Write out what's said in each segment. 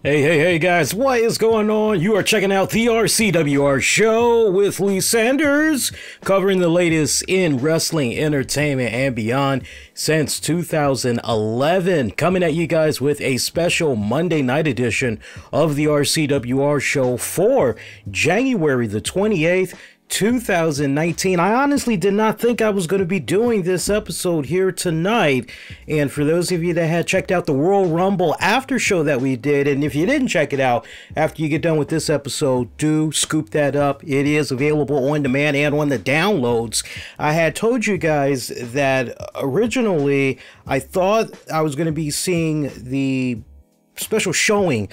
Hey guys, what is going on? You are checking out the RCWR Show with Lee Sanders, covering the latest in wrestling, entertainment, and beyond since 2011. Coming at you guys with a special Monday night edition of the RCWR Show for January the 28th, 2019. I honestly did not think I was going to be doing this episode here tonight. And for those of you that had checked out the Royal Rumble after show that we did, and if you didn't check it out after you get done with this episode, do scoop that up. It is available on demand and on the downloads. I had told you guys that originally I thought I was going to be seeing the special showing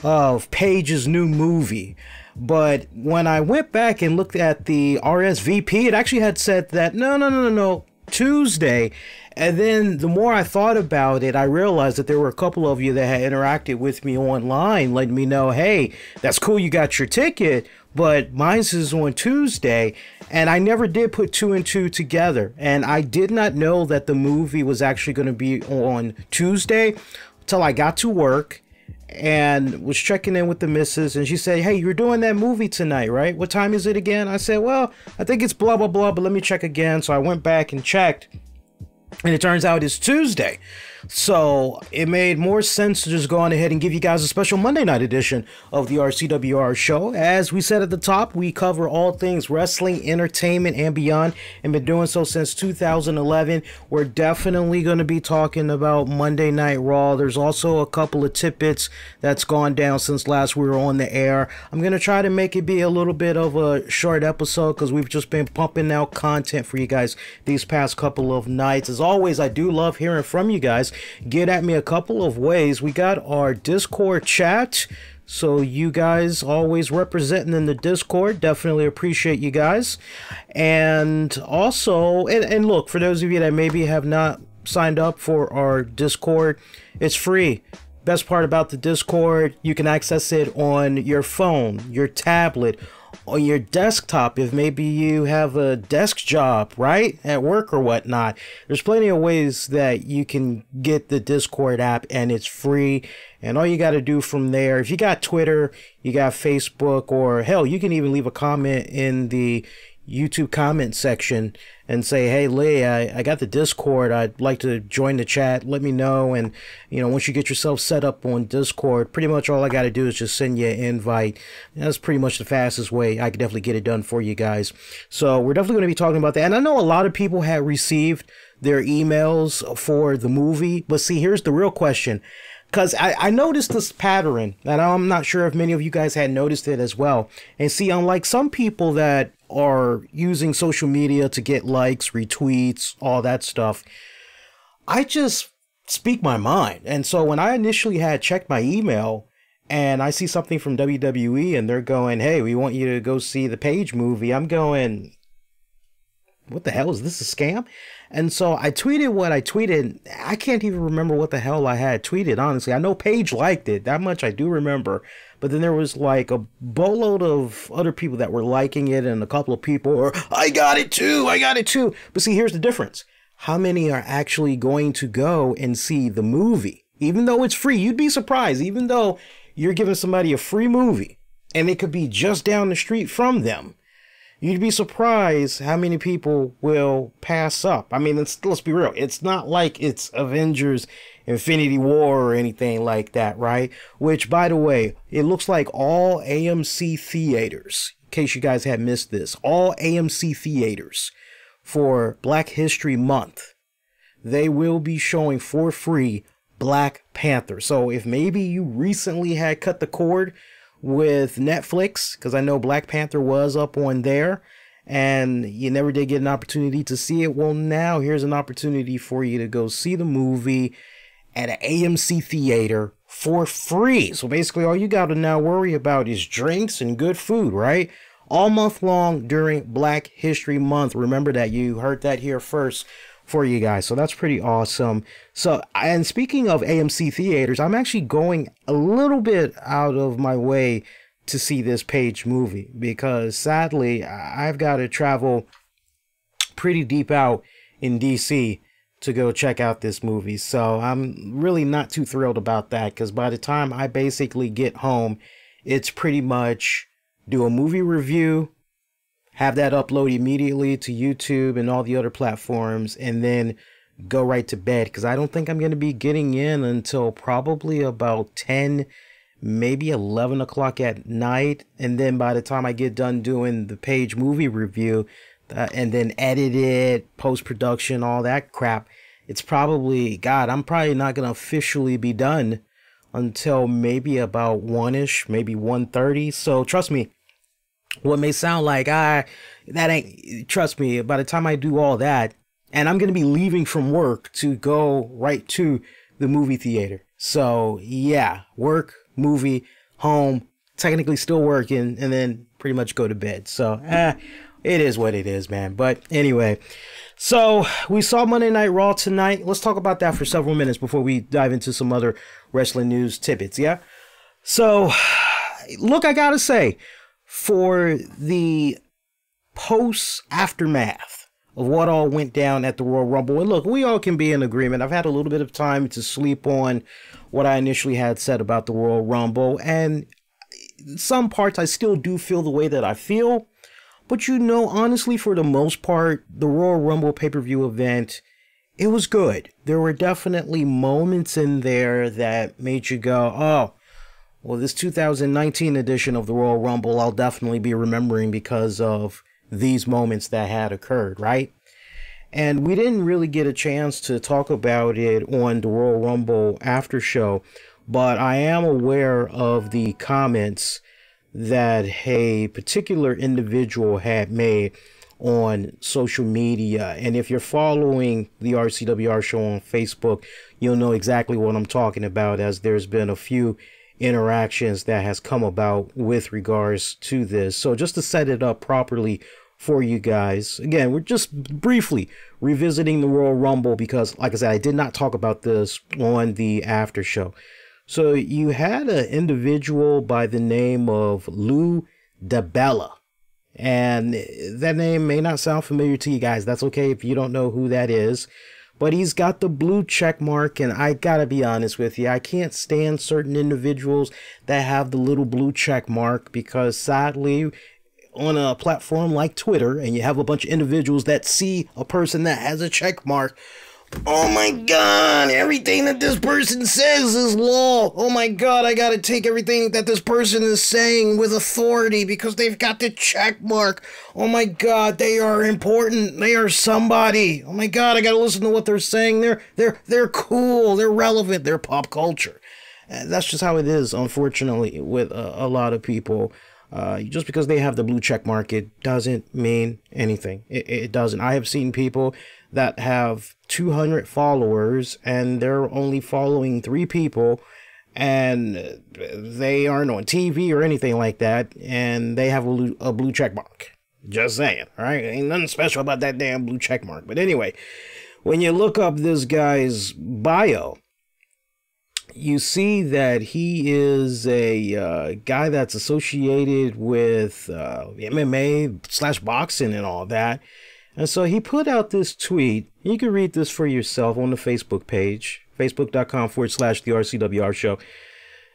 of Paige's new movie. But when I went back and looked at the RSVP, it actually had said that no, Tuesday. And then the more I thought about it, I realized that there were a couple of you that had interacted with me online, letting me know, hey, that's cool, you got your ticket, but mine's is on Tuesday. And I never did put two and two together. And I did not know that the movie was actually going to be on Tuesday until I got to work and was checking in with the missus, and she said, hey, you're doing that movie tonight, right? What time is it again? I said, well, I think it's blah, blah, blah, but let me check again. So I went back and checked, and it turns out it's Tuesday. So it made more sense to just go on ahead and give you guys a special Monday night edition of the RCWR Show. As we said at the top, we cover all things wrestling, entertainment, and beyond, and been doing so since 2011. We're definitely going to be talking about Monday Night Raw. There's also a couple of tidbits that's gone down since last we were on the air. I'm going to try to make it be a little bit of a short episode because we've just been pumping out content for you guys these past couple of nights. As always, I do love hearing from you guys. Get at me a couple of ways. We got our Discord chat, so you guys always representing in the Discord. Definitely appreciate you guys. And also, and look, for those of you that maybe have not signed up for our Discord, it's free. Best part about the Discord, you can access it on your phone, your tablet, on your desktop if maybe you have a desk job, right, at work or whatnot. There's plenty of ways that you can get the Discord app, and it's free. And all you got to do from there, if you got Twitter, you got Facebook, or hell, you can even leave a comment in the YouTube comment section and say, hey Lee, I got the Discord, I'd like to join the chat, let me know. And you know, once you get yourself set up on Discord, pretty much all I got to do is just send you an invite. That's pretty much the fastest way I could definitely get it done for you guys. So we're definitely going to be talking about that. And I know a lot of people have received their emails for the movie, but see, here's the real question. Because I noticed this pattern, and I'm not sure if many of you guys had noticed it as well. And see, unlike some people that are using social media to get likes, retweets, all that stuff, I just speak my mind. And so when I initially had checked my email and I see something from WWE and they're going, hey, we want you to go see the Paige movie, I'm going, what the hell, is this a scam? And so I tweeted what I tweeted. I can't even remember what the hell I had tweeted, honestly. I know Paige liked it. That much I do remember. But then there was like a boatload of other people that were liking it, and a couple of people were, I got it too, I got it too. But see, here's the difference. How many are actually going to go and see the movie? Even though it's free, you'd be surprised. Even though you're giving somebody a free movie, and it could be just down the street from them, you'd be surprised how many people will pass up. I mean, let's be real. It's not like it's Avengers Infinity War or anything like that, right? Which, by the way, it looks like all AMC theaters, in case you guys had missed this, all AMC theaters for Black History Month, they will be showing for free Black Panther. So if maybe you recently had cut the cord with Netflix, because I know Black Panther was up on there and you never did get an opportunity to see it, well, now here's an opportunity for you to go see the movie at an AMC theater for free. So basically all you got to now worry about is drinks and good food, right? All month long during Black History Month. Remember that, you heard that here first for you guys. So that's pretty awesome. So, and speaking of AMC theaters, I'm actually going a little bit out of my way to see this Paige movie because sadly I've got to travel pretty deep out in DC to go check out this movie. So I'm really not too thrilled about that, because by the time I basically get home, it's pretty much do a movie review, have that upload immediately to YouTube and all the other platforms, and then go right to bed, because I don't think I'm going to be getting in until probably about 10, maybe 11 o'clock at night. And then by the time I get done doing the page movie review, and then edit it, post-production, all that crap, it's probably, God, I'm probably not going to officially be done until maybe about 1-ish, maybe 1:30. So trust me, what may sound like, that ain't, trust me, by the time I do all that, and I'm going to be leaving from work to go right to the movie theater. So yeah, work, movie, home, technically still working, and then pretty much go to bed. So, it is what it is, man. But anyway, so we saw Monday Night Raw tonight. Let's talk about that for several minutes before we dive into some other wrestling news tidbits, yeah? So, look, I gotta say, for the post-aftermath of what all went down at the Royal Rumble, and look, we all can be in agreement. I've had a little bit of time to sleep on what I initially had said about the Royal Rumble, and some parts I still do feel the way that I feel. But you know, honestly, for the most part, the Royal Rumble pay-per-view event, it was good. There were definitely moments in there that made you go, oh, well, this 2019 edition of the Royal Rumble, I'll definitely be remembering because of these moments that had occurred, right? And we didn't really get a chance to talk about it on the Royal Rumble after show, but I am aware of the comments that a particular individual had made on social media. And if you're following the RCWR Show on Facebook, you'll know exactly what I'm talking about, as there's been a few interactions that has come about with regards to this. So just to set it up properly for you guys, again, we're just briefly revisiting the Royal Rumble because, like I said, I did not talk about this on the after show. So you had an individual by the name of Lou DiBella, and that name may not sound familiar to you guys. That's okay if you don't know who that is, but he's got the blue check mark, and I gotta be honest with you, I can't stand certain individuals that have the little blue check mark, because sadly, on a platform like Twitter, and you have a bunch of individuals that see a person that has a check mark, oh my God, everything that this person says is law. Oh my God, I gotta take everything that this person is saying with authority because they've got the check mark. Oh my God, they are important. They are somebody. Oh my God, I gotta listen to what they're saying. They're cool. They're relevant. They're pop culture. And that's just how it is, unfortunately, with a lot of people. Just because they have the blue check mark, it doesn't mean anything. It doesn't. I have seen people that have 200 followers and they're only following 3 people, and they aren't on TV or anything like that, and they have a blue check mark. Just saying, all right? Ain't nothing special about that damn blue check mark. But anyway, when you look up this guy's bio, you see that he is a guy that's associated with MMA/boxing and all that. And so he put out this tweet. You can read this for yourself on the Facebook page, facebook.com/the RCWR Show.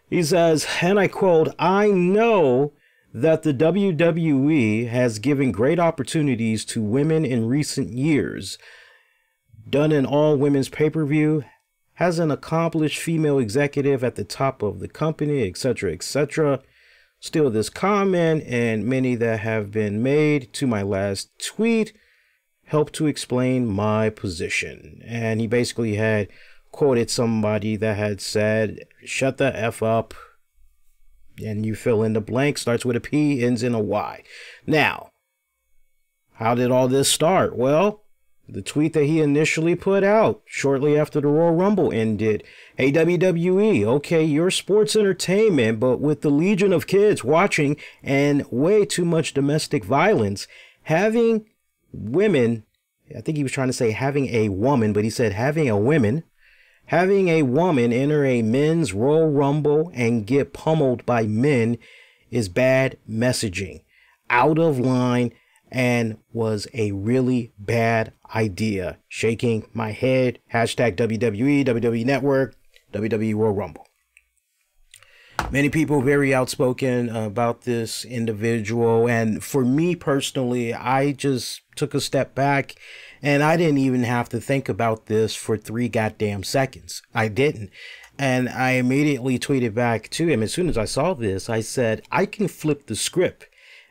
He says, and I quote, "I know that the WWE has given great opportunities to women in recent years. Done an all-women's pay-per-view, has an accomplished female executive at the top of the company, etc., etc. Still, this comment and many that have been made to my last tweet help to explain my position." And he basically had quoted somebody that had said, "Shut the F up," and you fill in the blank, starts with a P, ends in a Y. Now, how did all this start? Well, the tweet that he initially put out shortly after the Royal Rumble ended. "Hey WWE, okay, you're sports entertainment, but with the legion of kids watching and way too much domestic violence, having women," I think he was trying to say having a woman, but he said having a woman enter a men's Royal Rumble and get pummeled by men is bad messaging, out of line, and was a really bad idea. Shaking my head. Hashtag WWE, WWE Network, WWE Royal Rumble. Many people very outspoken about this individual. And for me personally, I just took a step back and I didn't even have to think about this for 3 goddamn seconds. I didn't. And I immediately tweeted back to him. As soon as I saw this, I said, I can flip the script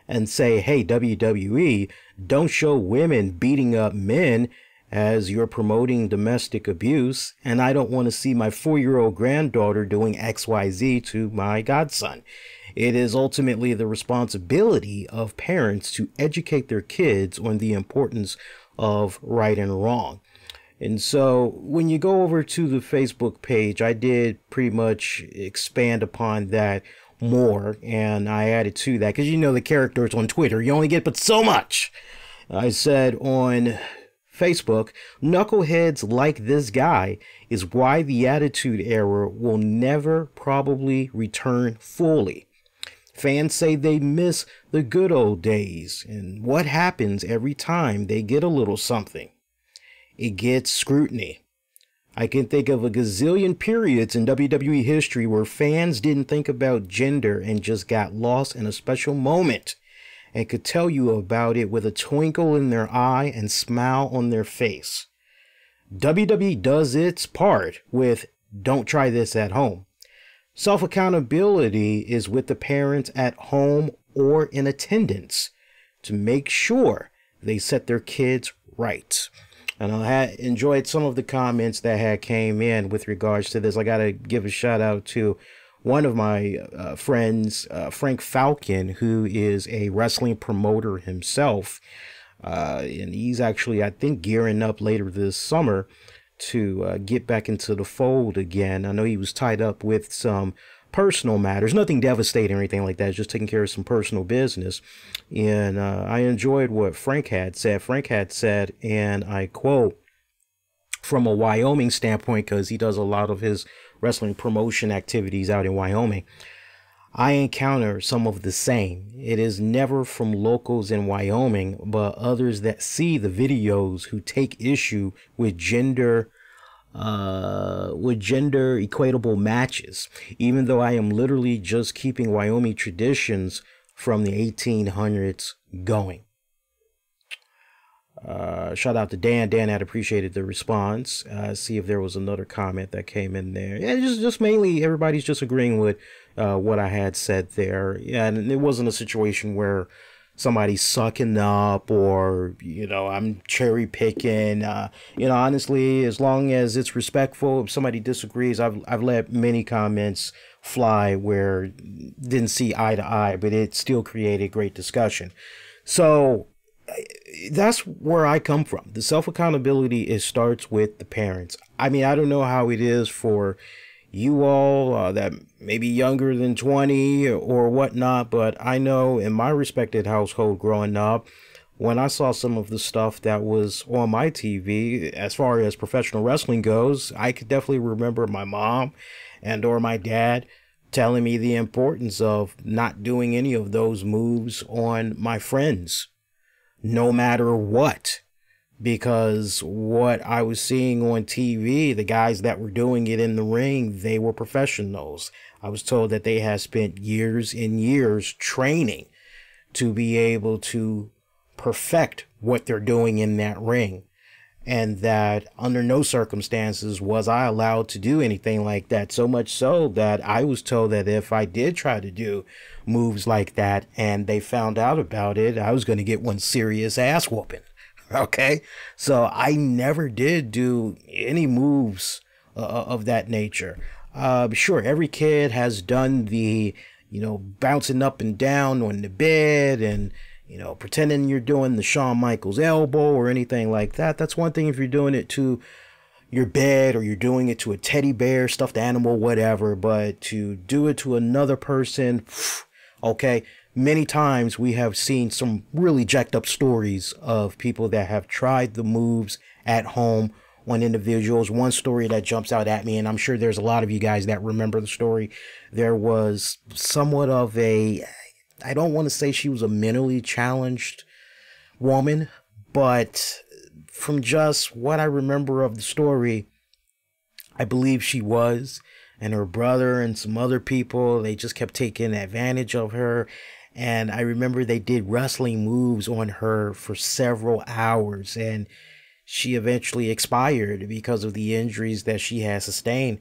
and say, hey, WWE, don't show women beating up men as you're promoting domestic abuse. And I don't want to see my 4-year-old granddaughter doing XYZ to my godson. It is ultimately the responsibility of parents to educate their kids on the importance of right and wrong. And so when you go over to the Facebook page, I did pretty much expand upon that more, and I added to that because, you know, the characters on Twitter, you only get but so much. I said on Facebook, knuckleheads like this guy is why the Attitude Era will never probably return fully. Fans say they miss the good old days, and what happens every time they get a little something? It gets scrutiny. I can think of a gazillion periods in WWE history where fans didn't think about gender and just got lost in a special moment and could tell you about it with a twinkle in their eye and smile on their face. WWE does its part with don't try this at home. Self-accountability is with the parents at home or in attendance to make sure they set their kids right. And I had enjoyed some of the comments that had came in with regards to this. I got to give a shout out to one of my friends, Frank Falcon, who is a wrestling promoter himself. And he's actually, I think, gearing up later this summer to get back into the fold again. I know he was tied up with some personal matters, nothing devastating or anything like that, just taking care of some personal business. And I enjoyed what Frank had said. Frank had said, and I quote, from a Wyoming standpoint, because he does a lot of his wrestling promotion activities out in Wyoming, I encounter some of the same. It is never from locals in Wyoming, but others that see the videos who take issue with gender equatable matches, even though I am literally just keeping Wyoming traditions from the 1800s going. Shout out to Dan. Dan had appreciated the response. See if there was another comment that came in there. Yeah, just mainly everybody's just agreeing with what I had said there. Yeah, and it wasn't a situation where somebody's sucking up or, you know, I'm cherry picking. You know, honestly, as long as it's respectful, if somebody disagrees, I've let many comments fly where didn't see eye to eye, but it still created great discussion. So that's where I come from. The self-accountability, it starts with the parents. I mean, I don't know how it is for you all that maybe younger than 20 or whatnot, but I know in my respected household growing up, when I saw some of the stuff that was on my TV, as far as professional wrestling goes, I could definitely remember my mom and or my dad telling me the importance of not doing any of those moves on my friends, no matter what. Because what I was seeing on TV, the guys that were doing it in the ring, they were professionals. I was told that they had spent years and years training to be able to perfect what they're doing in that ring. And that under no circumstances was I allowed to do anything like that. So much so that I was told that if I did try to do moves like that and they found out about it, I was going to get one serious ass whooping. Okay, so I never did do any moves of that nature. Sure, every kid has done the, you know, bouncing up and down on the bed and, you know, pretending you're doing the Shawn Michaels elbow or anything like that. That's one thing if you're doing it to your bed or you're doing it to a teddy bear, stuffed animal, whatever. But to do it to another person, okay. Many times we have seen some really jacked up stories of people that have tried the moves at home on individuals. One story that jumps out at me, and I'm sure there's a lot of you guys that remember the story. There was somewhat of a, I don't want to say she was a mentally challenged woman, but from just what I remember of the story, I believe she was. And her brother and some other people, they just kept taking advantage of her. And I remember they did wrestling moves on her for several hours, and she eventually expired because of the injuries that she had sustained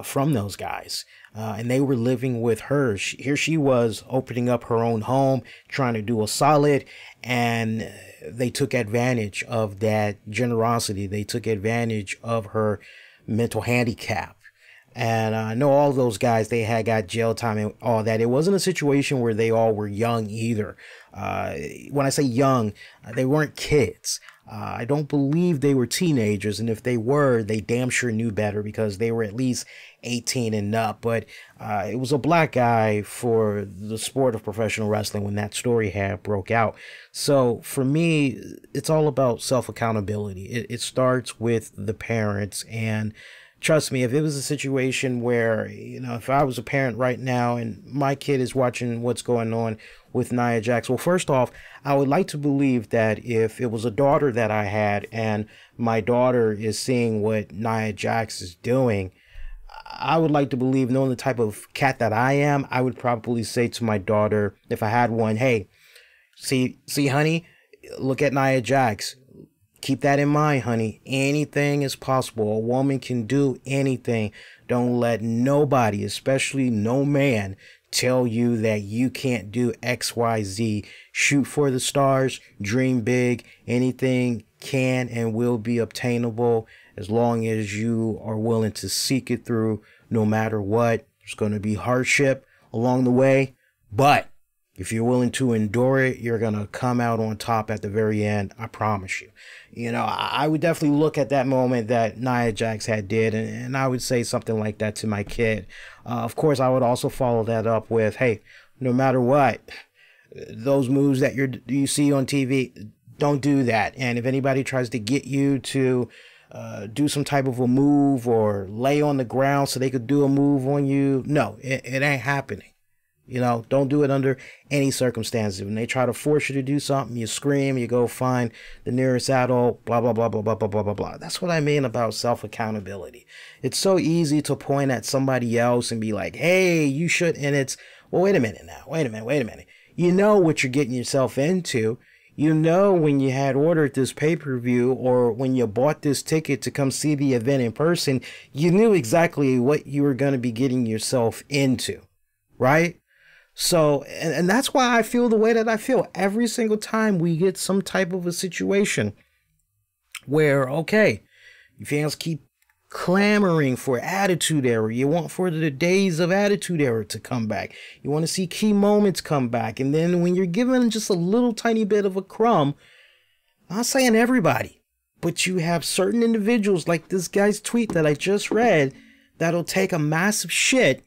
from those guys. And they were living with her. Here she was opening up her own home, trying to do a solid, and they took advantage of that generosity. They took advantage of her mental handicap. And I know all those guys, they had got jail time and all that. It wasn't a situation where they all were young either. When I say young, they weren't kids. I don't believe they were teenagers. And if they were, they damn sure knew better because they were at least 18 and up. But it was a black guy for the sport of professional wrestling when that story had broke out. So for me, it's all about self-accountability. It starts with the parents. And trust me, if it was a situation where, you know, if I was a parent right now and my kid is watching what's going on with Nia Jax, well, first off, I would like to believe that if it was a daughter that I had and my daughter is seeing what Nia Jax is doing, I would like to believe, knowing the type of cat that I am, I would probably say to my daughter, if I had one, hey, see, honey, look at Nia Jax. Keep that in mind, honey. Anything is possible. A woman can do anything. Don't let nobody, especially no man, tell you that you can't do X, Y, Z. Shoot for the stars. Dream big. Anything can and will be obtainable as long as you are willing to seek it through no matter what. There's going to be hardship along the way, but if you're willing to endure it, you're going to come out on top at the very end. I promise you. You know, I would definitely look at that moment that Nia Jax had did, and I would say something like that to my kid. Of course, I would also follow that up with, hey, no matter what, those moves that you see on TV, don't do that. And if anybody tries to get you to do some type of a move or lay on the ground so they could do a move on you, no, it ain't happening. You know, don't do it under any circumstances. When they try to force you to do something, you scream, you go find the nearest adult, blah, blah, blah, blah, blah, blah, blah, blah, blah. That's what I mean about self-accountability. It's so easy to point at somebody else and be like, hey, you should. And it's, well, wait a minute now. Wait a minute. You know what you're getting yourself into. You know, when you had ordered this pay-per-view or when you bought this ticket to come see the event in person, you knew exactly what you were going to be getting yourself into, right? So, and that's why I feel the way that I feel every single time we get some type of a situation where, okay, fans keep clamoring for Attitude Era. You want for the days of Attitude Era to come back. You want to see key moments come back. And then when you're given just a little tiny bit of a crumb, I'm not saying everybody, but you have certain individuals like this guy's tweet that I just read that'll take a massive shit.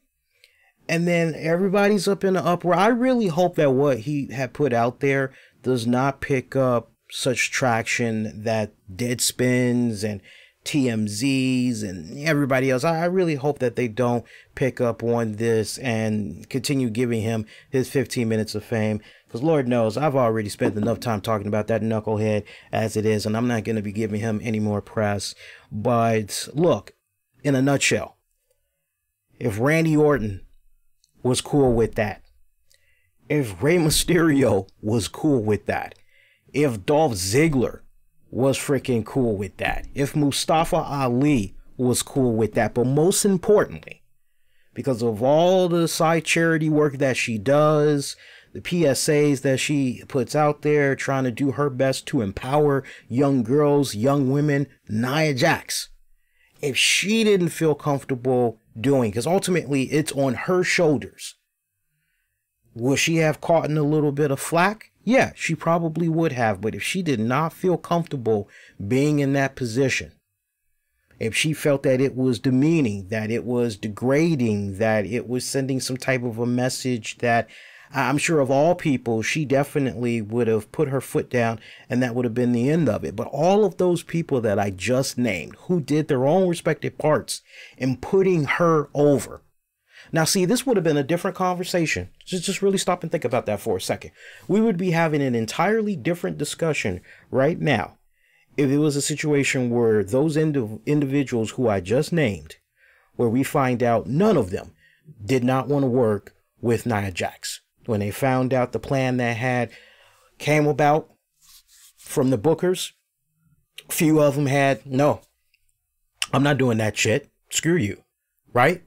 And then everybody's up in the uproar. I really hope that what he had put out there does not pick up such traction that Deadspins and TMZs and everybody else. I really hope that they don't pick up on this and continue giving him his 15 minutes of fame. Because Lord knows, I've already spent enough time talking about that knucklehead as it is. And I'm not going to be giving him any more press. But look, in a nutshell, if Randy Orton was cool with that, if Rey Mysterio was cool with that, if Dolph Ziggler was freaking cool with that, if Mustafa Ali was cool with that, but most importantly, because of all the side charity work that she does, the PSAs that she puts out there, trying to do her best to empower young girls, young women, Nia Jax, if she didn't feel comfortable doing, because ultimately it's on her shoulders, would she have caught in a little bit of flack? Yeah, she probably would have. But if she did not feel comfortable being in that position, if she felt that it was demeaning, that it was degrading, that it was sending some type of a message that I'm sure of all people, she definitely would have put her foot down and that would have been the end of it. But all of those people that I just named who did their own respective parts in putting her over, Now, see, this would have been a different conversation. Just really stop and think about that for a second. We would be having an entirely different discussion right now if it was a situation where those individuals who I just named, where we find out none of them did not want to work with Nia Jax. When they found out the plan that had came about from the bookers, a few of them had, no, I'm not doing that shit. Screw you. Right?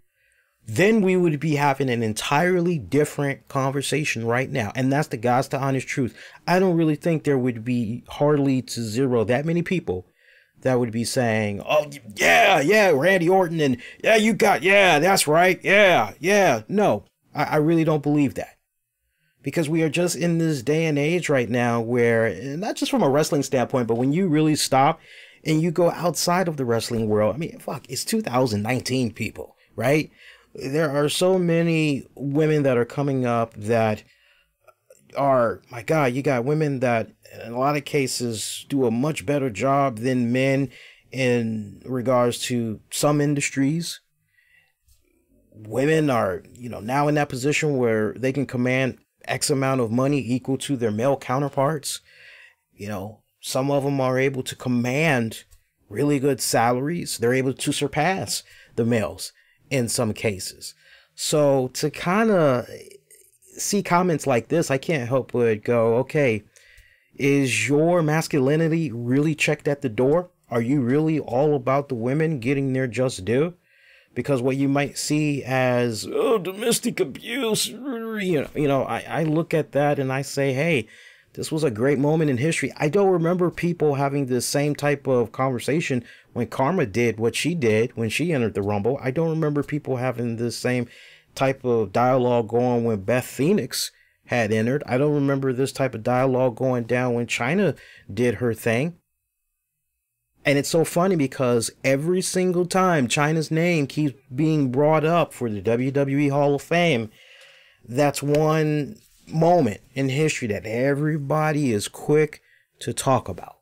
Then we would be having an entirely different conversation right now. And that's the God's to honest truth. I don't really think there would be hardly to zero that many people that would be saying, oh, yeah, Randy Orton. And yeah, that's right. Yeah. No, I really don't believe that. Because we are just in this day and age right now where, not just from a wrestling standpoint, but when you really stop and you go outside of the wrestling world, I mean, fuck, it's 2019, people, right? There are so many women that are coming up that are, my God, you got women that in a lot of cases do a much better job than men in regards to some industries. Women are, now in that position where they can command X amount of money equal to their male counterparts. Some of them are able to command really good salaries. They're able to surpass the males in some cases. So to kind of see comments like this, I can't help but go, okay, is your masculinity really checked at the door? Are you really all about the women getting their just due? Because what you might see as domestic abuse, I look at that and I say, hey, this was a great moment in history. I don't remember people having the same type of conversation when Karma did what she did when she entered the Rumble. I don't remember people having the same type of dialogue going when Beth Phoenix had entered. I don't remember this type of dialogue going down when Chyna did her thing. And it's so funny because every single time Chyna's name keeps being brought up for the WWE Hall of Fame, that's one moment in history that everybody is quick to talk about,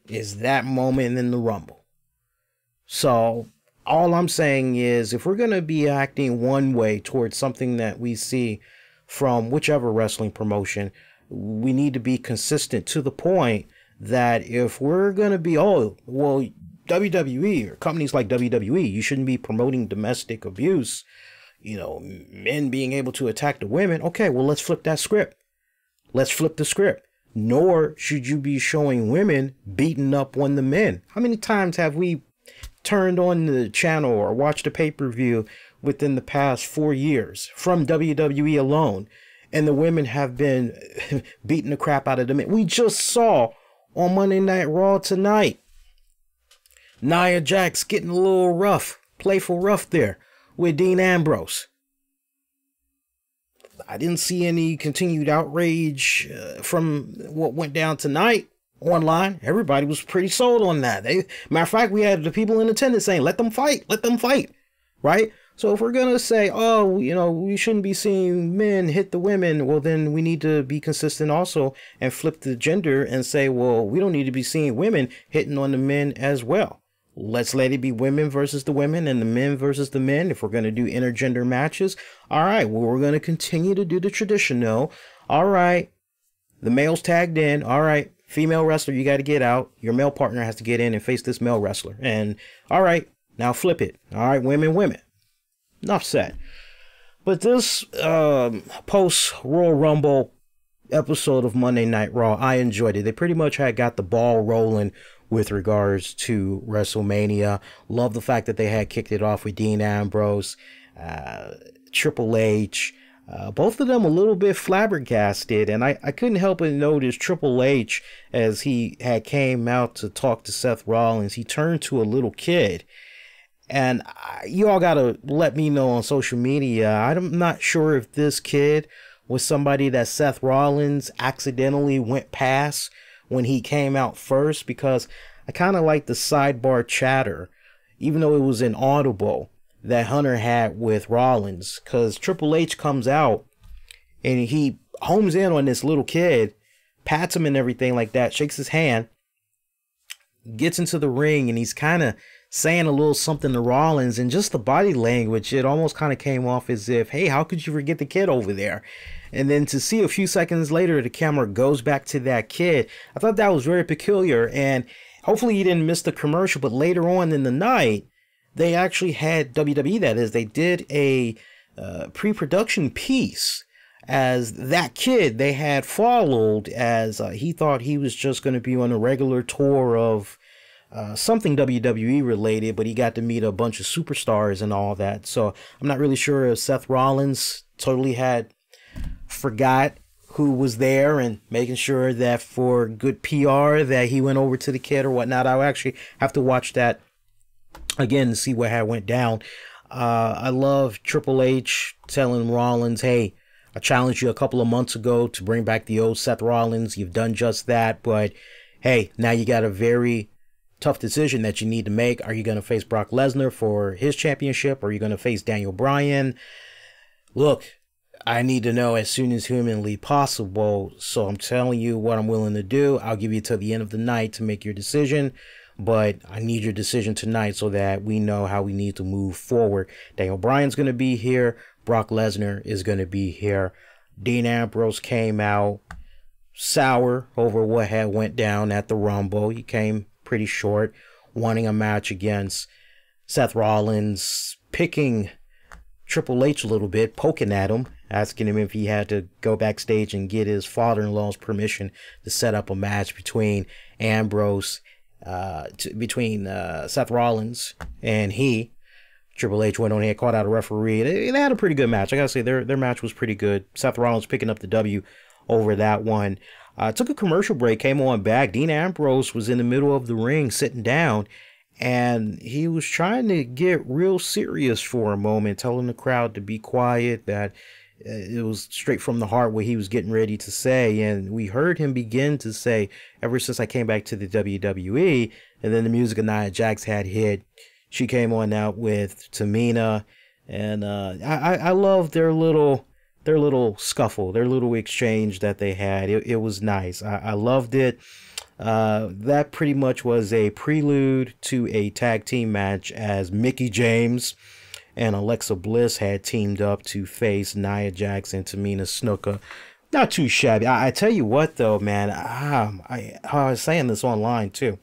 is that moment in the Rumble. So all I'm saying is, if we're going to be acting one way towards something that we see from whichever wrestling promotion, we need to be consistent to the point that if we're going to be, WWE or companies like WWE, you shouldn't be promoting domestic abuse, men being able to attack the women. Okay, well, let's flip that script. Let's flip the script. Nor should you be showing women beating up on the men. How many times have we turned on the channel or watched a pay-per-view within the past 4 years from WWE alone, and the women have been beating the crap out of the men? We just saw on Monday Night Raw tonight, Nia Jax getting a little rough, playful rough there with Dean Ambrose. I didn't see any continued outrage from what went down tonight online. Everybody was pretty sold on that. Matter of fact, we had the people in attendance saying, let them fight, right? So if we're going to say, we shouldn't be seeing men hit the women, well, then we need to be consistent also and flip the gender and say, well, we don't need to be seeing women hitting on the men as well. Let's let it be women versus the women and the men versus the men. If we're going to do intergender matches, all right, well, we're going to continue to do the traditional. All right, the males tagged in. All right, female wrestler, you got to get out. Your male partner has to get in and face this male wrestler. And all right, now flip it. All right, women. Enough said. But this post-Royal Rumble episode of Monday Night Raw, I enjoyed it. They pretty much had got the ball rolling with regards to WrestleMania. Love the fact that they had kicked it off with Dean Ambrose, Triple H. Both of them a little bit flabbergasted, and I couldn't help but notice Triple H, as he had came out to talk to Seth Rollins, he turned to a little kid. And you all got to let me know on social media. I'm not sure if this kid was somebody that Seth Rollins accidentally went past when he came out first, because I kind of like the sidebar chatter, even though it was inaudible, that Hunter had with Rollins, because Triple H comes out and he homes in on this little kid, pats him and everything like that, shakes his hand, gets into the ring, and he's kind of saying a little something to Rollins, and just the body language, it almost kind of came off as if, hey, how could you forget the kid over there? And then to see a few seconds later, the camera goes back to that kid. I thought that was very peculiar, and hopefully you didn't miss the commercial, but later on in the night, they actually had WWE, that is, they did a pre-production piece as that kid they had followed, as he thought he was just going to be on a regular tour of something WWE related, but he got to meet a bunch of superstars and all that. So I'm not really sure if Seth Rollins totally had forgot who was there and making sure that for good PR that he went over to the kid or whatnot. I'll actually have to watch that again to see what had went down. I love Triple H telling Rollins, hey, I challenged you a couple of months ago to bring back the old Seth Rollins. You've done just that, but hey, now you got a very tough decision that you need to make. Are you going to face Brock Lesnar for his championship, or are you going to face Daniel Bryan? Look, I need to know as soon as humanly possible, so I'm telling you what I'm willing to do. I'll give you till the end of the night to make your decision, but I need your decision tonight so that we know how we need to move forward. Daniel Bryan's going to be here. Brock Lesnar is going to be here. Dean Ambrose came out sour over what had went down at the Rumble. He came pretty short, wanting a match against Seth Rollins, picking Triple H a little bit, poking at him, asking him if he had to go backstage and get his father-in-law's permission to set up a match between Ambrose, between Seth Rollins and he. Triple H went on ahead, caught out a referee. They had a pretty good match. I gotta say, their match was pretty good. Seth Rollins picking up the W over that one. Took a commercial break, came on back. Dean Ambrose was in the middle of the ring sitting down, and he was trying to get real serious for a moment, telling the crowd to be quiet, that it was straight from the heart what he was getting ready to say. And we heard him begin to say, ever since I came back to the WWE, and then the music of Nia Jax had hit. She came on out with Tamina, and I love their little scuffle, their little exchange that they had. It was nice. I loved it. That pretty much was a prelude to a tag team match, as Mickie James and Alexa Bliss had teamed up to face Nia Jax and Tamina Snuka. Not too shabby. I tell you what, though, man, I was saying this online too.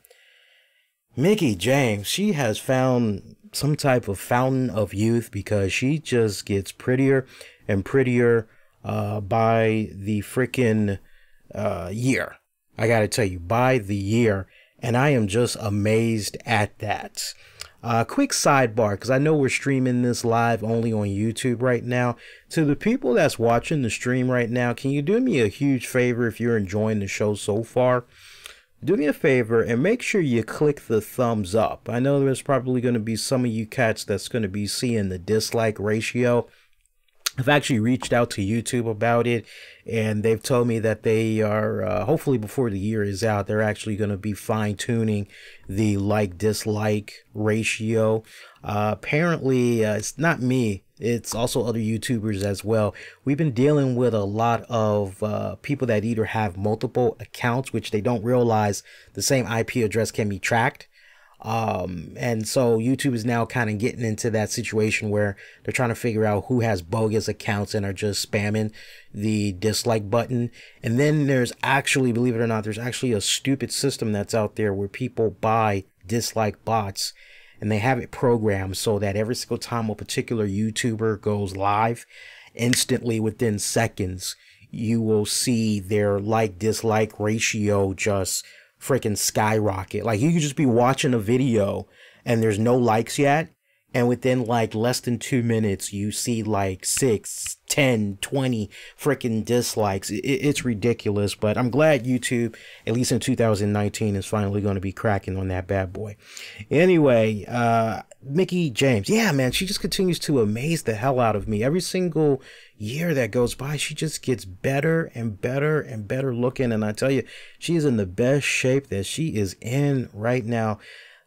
Mickie James, she has found some type of fountain of youth, because she just gets prettier and prettier by the freaking year. I gotta tell you, by the year. And I am just amazed at that. Quick sidebar, because I know we're streaming this live only on YouTube right now. To the people that's watching the stream right now, can you do me a huge favor if you're enjoying the show so far? Do me a favor and make sure you click the thumbs up. I know there's probably going to be some of you cats that's going to be seeing the dislike ratio. I've actually reached out to YouTube about it, and they've told me that they are, hopefully before the year is out, they're actually going to be fine-tuning the like-dislike ratio. Apparently, it's not me. It's also other YouTubers as well. We've been dealing with a lot of people that either have multiple accounts, which they don't realize the same IP address can be tracked. And so YouTube is now kind of getting into that situation where they're trying to figure out who has bogus accounts and are just spamming the dislike button. And then there's actually, believe it or not, there's actually a stupid system that's out there where people buy dislike bots, and they have it programmed so that every single time a particular YouTuber goes live, instantly within seconds, you will see their like-dislike ratio just freaking skyrocket. Like, you could just be watching a video and there's no likes yet, and within like less than 2 minutes you see like 6, 10, 20 freaking dislikes. It's ridiculous, but I'm glad YouTube, at least in 2019, is finally going to be cracking on that bad boy. Anyway, Mickie James, yeah, man, she just continues to amaze the hell out of me. Every single year that goes by, she just gets better and better and better looking, and I tell you, she's in the best shape that she is in right now.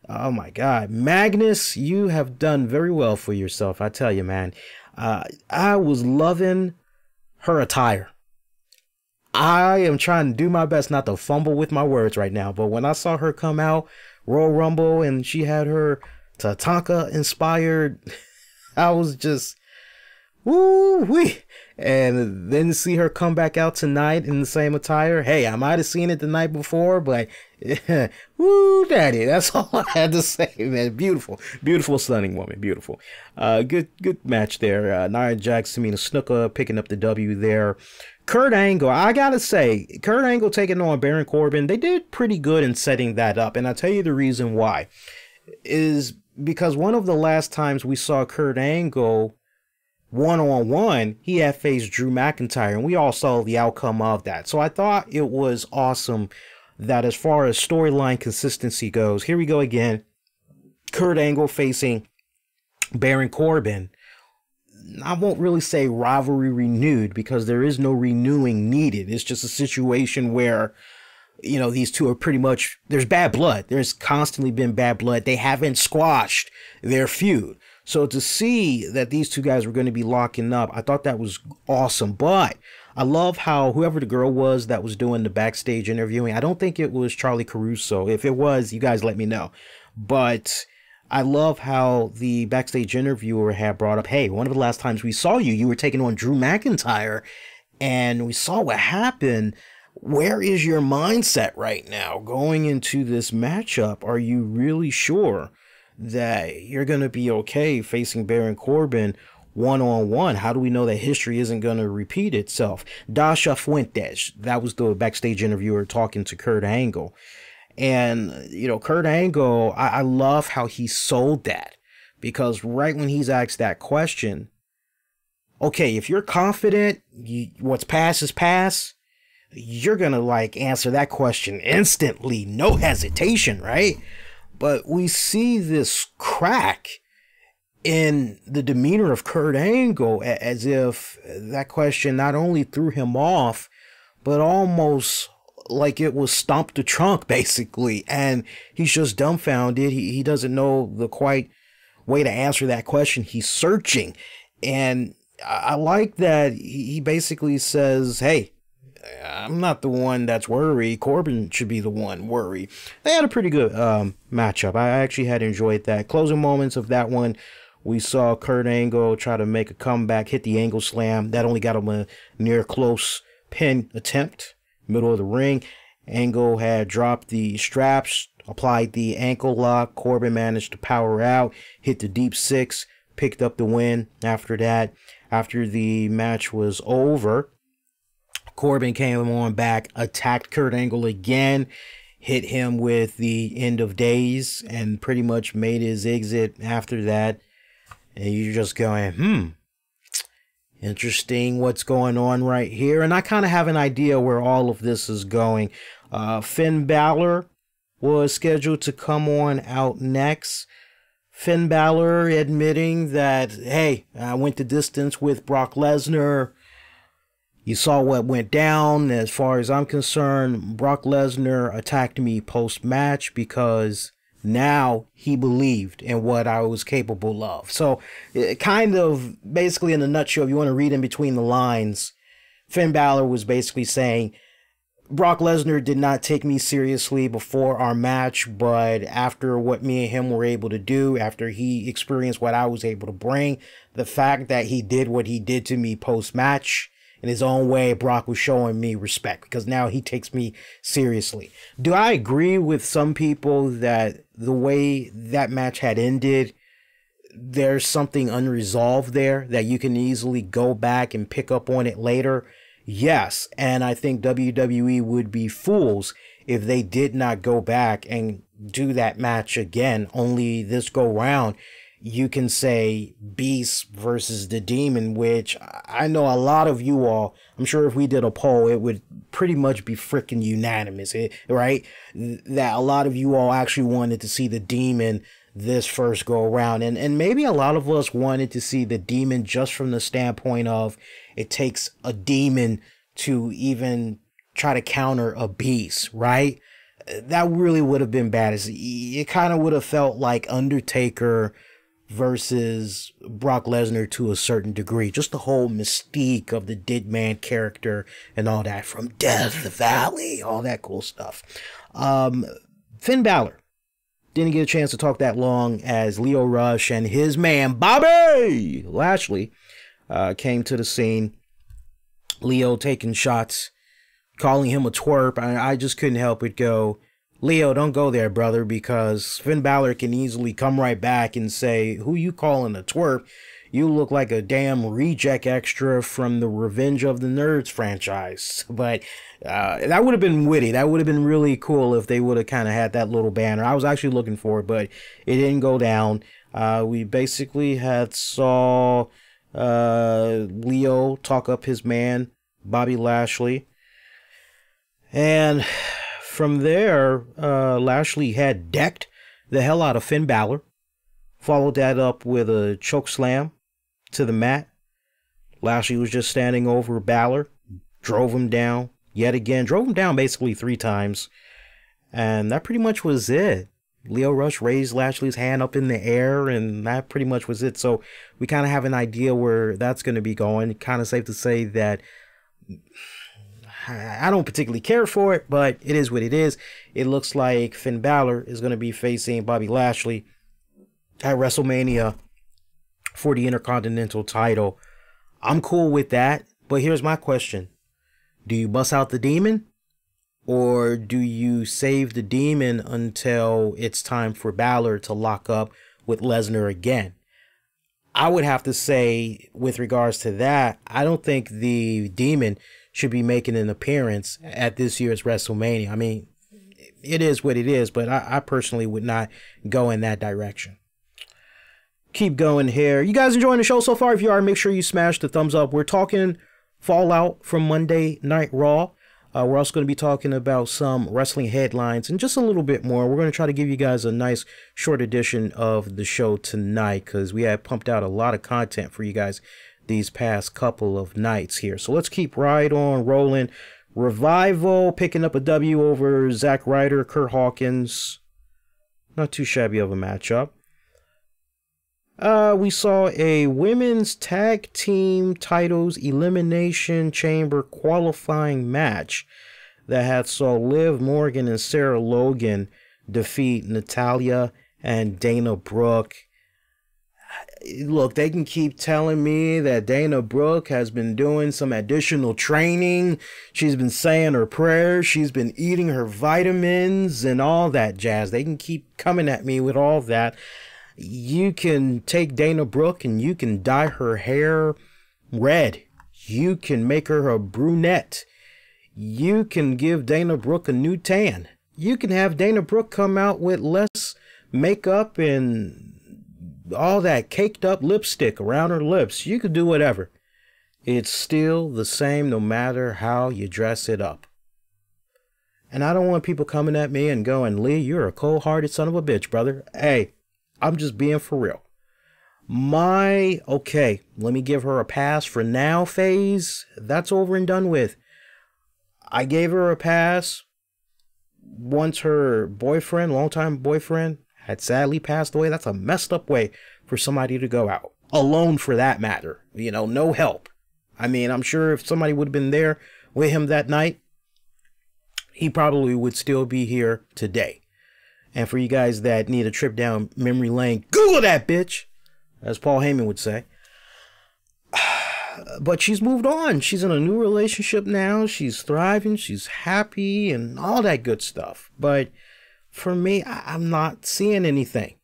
Oh my God, Magnus, you have done very well for yourself, I tell you, man. I was loving her attire. I am trying to do my best not to fumble with my words right now, but when I saw her come out, Royal Rumble, and she had her Tatanka inspired. I was just, woo-wee. And then to see her come back out tonight in the same attire. Hey, I might have seen it the night before, but woo, daddy. That's all I had to say, man. Beautiful, beautiful, stunning woman. Beautiful. Good match there. Nia Jax, Tamina Snuka picking up the W there. Kurt Angle, I gotta say, Kurt Angle taking on Baron Corbin, they did pretty good in setting that up. And I'll tell you the reason why. Is because one of the last times we saw Kurt Angle one-on-one, he had faced Drew McIntyre, and we all saw the outcome of that. So I thought it was awesome that as far as storyline consistency goes, here we go again. Kurt Angle facing Baron Corbin. I won't really say rivalry renewed because there is no renewing needed. It's just a situation where, you know, these two are pretty much, there's bad blood. There's constantly been bad blood. They haven't squashed their feud. So to see that these two guys were going to be locking up, I thought that was awesome. But I love how whoever the girl was that was doing the backstage interviewing, I don't think it was Charlie Caruso. If it was, you guys let me know. But I love how the backstage interviewer had brought up, hey, one of the last times we saw you, you were taking on Drew McIntyre, and we saw what happened. Where is your mindset right now going into this matchup? Are you really sure that you're going to be okay facing Baron Corbin one-on-one? How do we know that history isn't going to repeat itself? Dasha Fuentes, that was the backstage interviewer talking to Kurt Angle. And, you know, Kurt Angle, I love how he sold that. Because right when he's asked that question, okay, if you're confident, what's past is past, you're going to, like, answer that question instantly, no hesitation, right? But we see this crack in the demeanor of Kurt Angle as if that question not only threw him off, but almost like it was stomp the trunk, basically. And he's just dumbfounded. He doesn't know the quite way to answer that question. He's searching. And I like that he basically says, hey, I'm not the one that's worried. Corbin should be the one worried. They had a pretty good matchup. I actually had enjoyed that. Closing moments of that one, we saw Kurt Angle try to make a comeback, hit the angle slam. That only got him a near close pin attempt, middle of the ring. Angle had dropped the straps, applied the ankle lock. Corbin managed to power out, hit the deep six, picked up the win after that. After the match was over, Corbin came on back, attacked Kurt Angle again, hit him with the end of days, and pretty much made his exit after that. And you're just going, interesting what's going on right here. And I kind of have an idea where all of this is going. Finn Balor was scheduled to come on out next. Finn Balor admitting that, hey, I went the distance with Brock Lesnar. You saw what went down. As far as I'm concerned, Brock Lesnar attacked me post-match because now he believed in what I was capable of. So, kind of, basically in a nutshell, if you want to read in between the lines, Finn Balor was basically saying, Brock Lesnar did not take me seriously before our match, but after what me and him were able to do, after he experienced what I was able to bring, the fact that he did what he did to me post-match, in his own way, Brock was showing me respect because now he takes me seriously. Do I agree with some people that the way that match had ended, there's something unresolved there that you can easily go back and pick up on it later? Yes, and I think WWE would be fools if they did not go back and do that match again, only this go round. You can say Beast versus the Demon, which I know a lot of you all, I'm sure if we did a poll, it would pretty much be freaking unanimous, right? That a lot of you all actually wanted to see the Demon this first go around. And maybe a lot of us wanted to see the Demon just from the standpoint of it takes a demon to even try to counter a beast, right? That really would have been bad. It kind of would have felt like Undertaker versus Brock Lesnar to a certain degree. Just the whole mystique of the dead man character and all that, from Death Valley, all that cool stuff. Finn Balor didn't get a chance to talk that long as Lio Rush and his man Bobby Lashley came to the scene. Leo taking shots, calling him a twerp. I just couldn't help but go, Leo, don't go there, brother, because Finn Balor can easily come right back and say, who you calling a twerp? You look like a damn reject extra from the Revenge of the Nerds franchise. But that would have been witty. That would have been really cool if they would have kind of had that little banner. I was actually looking for it, but it didn't go down. We basically had saw Leo talk up his man, Bobby Lashley. And from there, Lashley had decked the hell out of Finn Balor. Followed that up with a choke slam to the mat. Lashley was just standing over Balor, drove him down yet again, drove him down basically 3 times, and that pretty much was it. Lio Rush raised Lashley's hand up in the air, and that pretty much was it. So we kind of have an idea where that's going to be going. Kind of safe to say that I don't particularly care for it, but it is what it is. It looks like Finn Balor is going to be facing Bobby Lashley at WrestleMania for the Intercontinental title. I'm cool with that, but here's my question. Do you bust out the demon? Or do you save the demon until it's time for Balor to lock up with Lesnar again? I would have to say, with regards to that, I don't think the demon should be making an appearance at this year's WrestleMania. I mean, it is what it is, but I personally would not go in that direction. Keep going here. You guys enjoying the show so far? If you are, make sure you smash the thumbs up. We're talking Fallout from Monday Night Raw. We're also going to be talking about some wrestling headlines and just a little bit more. We're going to try to give you guys a nice short edition of the show tonight because we have pumped out a lot of content for you guys these past couple of nights here. So let's keep right on rolling. Revival picking up a W over Zack Ryder, Kurt Hawkins. Not too shabby of a matchup. We saw a women's tag team titles elimination chamber qualifying match that had saw Liv Morgan and Sarah Logan defeat Natalya and Dana Brooke. Look, they can keep telling me that Dana Brooke has been doing some additional training. She's been saying her prayers. She's been eating her vitamins and all that jazz. They can keep coming at me with all that. You can take Dana Brooke and you can dye her hair red. You can make her a brunette. You can give Dana Brooke a new tan. You can have Dana Brooke come out with less makeup and all that caked up lipstick around her lips. You could do whatever. It's still the same no matter how you dress it up. And I don't want people coming at me and going, Lee, you're a cold-hearted son of a bitch, brother. Hey, I'm just being for real. Okay, let me give her a pass for now phase, that's over and done with. I gave her a pass once her boyfriend, longtime boyfriend, had sadly passed away. That's a messed up way for somebody to go out. Alone for that matter. You know, no help. I mean, I'm sure if somebody would have been there with him that night, he probably would still be here today. And for you guys that need a trip down memory lane, Google that bitch, as Paul Heyman would say. But she's moved on. She's in a new relationship now. She's thriving. She's happy and all that good stuff. But for me, I'm not seeing anything.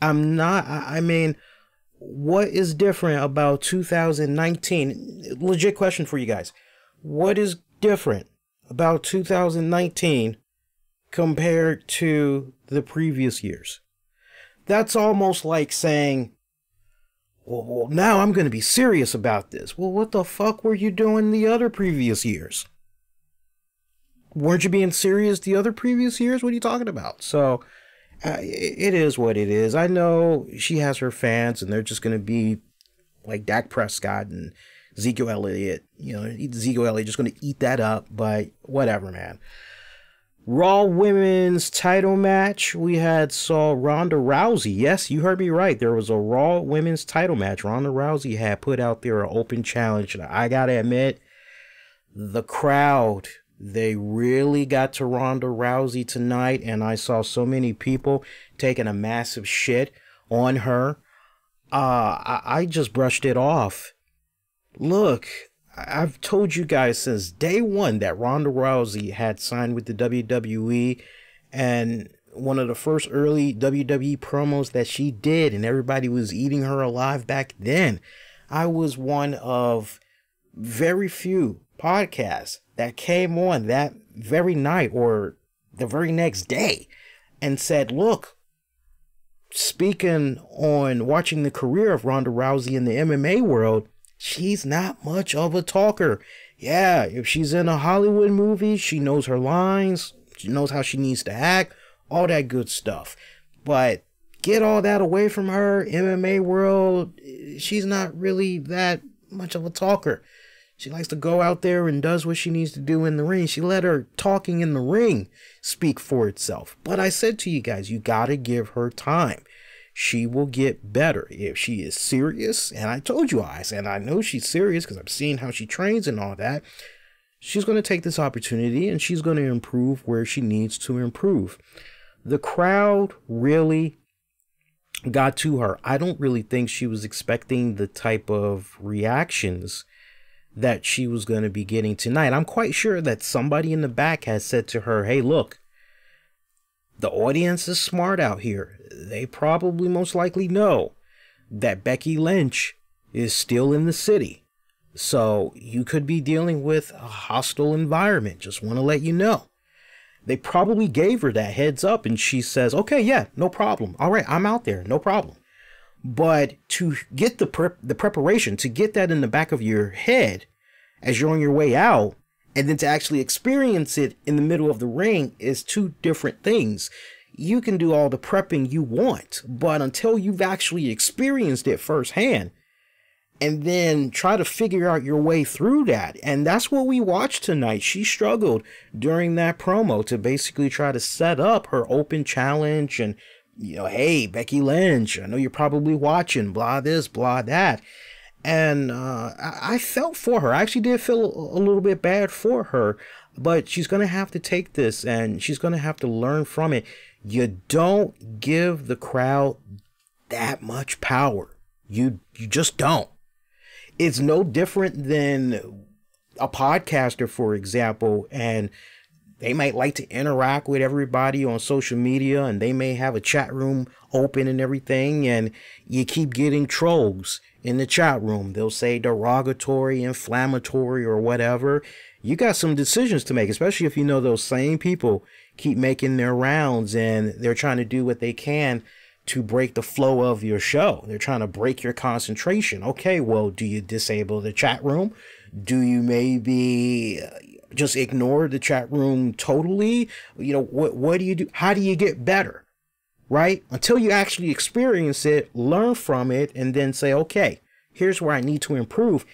I mean, what is different about 2019? Legit question for you guys. What is different about 2019 compared to the previous years? That's almost like saying, well, now I'm going to be serious about this. Well, what the fuck were you doing the other previous years? Weren't you being serious the other previous years? What are you talking about? So it is what it is. I know she has her fans and they're just going to be like Dak Prescott and Ezekiel Elliott. You know, Ezekiel Elliott just going to eat that up, but whatever, man. Raw Women's title match. We saw Ronda Rousey. Yes, you heard me right. There was a Raw Women's title match. Ronda Rousey had put out there an open challenge. And I gotta admit, the crowd They really got to Ronda Rousey tonight, and I saw so many people taking a massive shit on her. I just brushed it off. Look, I've told you guys since day one that Ronda Rousey had signed with the WWE, and one of the first early WWE promos that she did, and everybody was eating her alive back then. I was one of very few podcasts that came on that very night or the very next day and said, look, speaking on watching the career of Ronda Rousey in the MMA world, she's not much of a talker. Yeah, if she's in a Hollywood movie, she knows her lines, she knows how she needs to act, all that good stuff. But get all that away from her, MMA world, she's not really that much of a talker. She likes to go out there and does what she needs to do in the ring. She let her talking in the ring speak for itself. But I said to you guys, you gotta give her time. She will get better if she is serious. And I told you, I said, I know she's serious because I've seen how she trains and all that. She's going to take this opportunity and she's going to improve where she needs to improve. The crowd really got to her. I don't really think she was expecting the type of reactions that she was going to be getting tonight. I'm quite sure that somebody in the back has said to her, hey, look, the audience is smart out here. They probably most likely know that Becky Lynch is still in the city. So you could be dealing with a hostile environment. Just want to let you know. They probably gave her that heads up and she says, okay, yeah, no problem. All right, I'm out there, no problem. But to get the preparation, to get that in the back of your head as you're on your way out, and then to actually experience it in the middle of the ring is two different things. You can do all the prepping you want, but until you've actually experienced it firsthand, and then try to figure out your way through that. And that's what we watched tonight. She struggled during that promo to basically try to set up her open challenge and, you know, hey, Becky Lynch, I know you're probably watching, blah this, blah that. And I felt for her. I actually did feel a little bit bad for her, but she's going to have to take this and she's going to have to learn from it. You don't give the crowd that much power. You just don't. It's no different than a podcaster, for example, and they might like to interact with everybody on social media and they may have a chat room open and everything, and you keep getting trolls in the chat room. They'll say derogatory, inflammatory, or whatever. You got some decisions to make, especially if you know those same people keep making their rounds and they're trying to do what they can to break the flow of your show. They're trying to break your concentration. Okay, well, do you disable the chat room? Do you maybe just ignore the chat room totally? You know, what do you do? How do you get better? Right? Until you actually experience it, learn from it, and then say, okay, here's where I need to improve.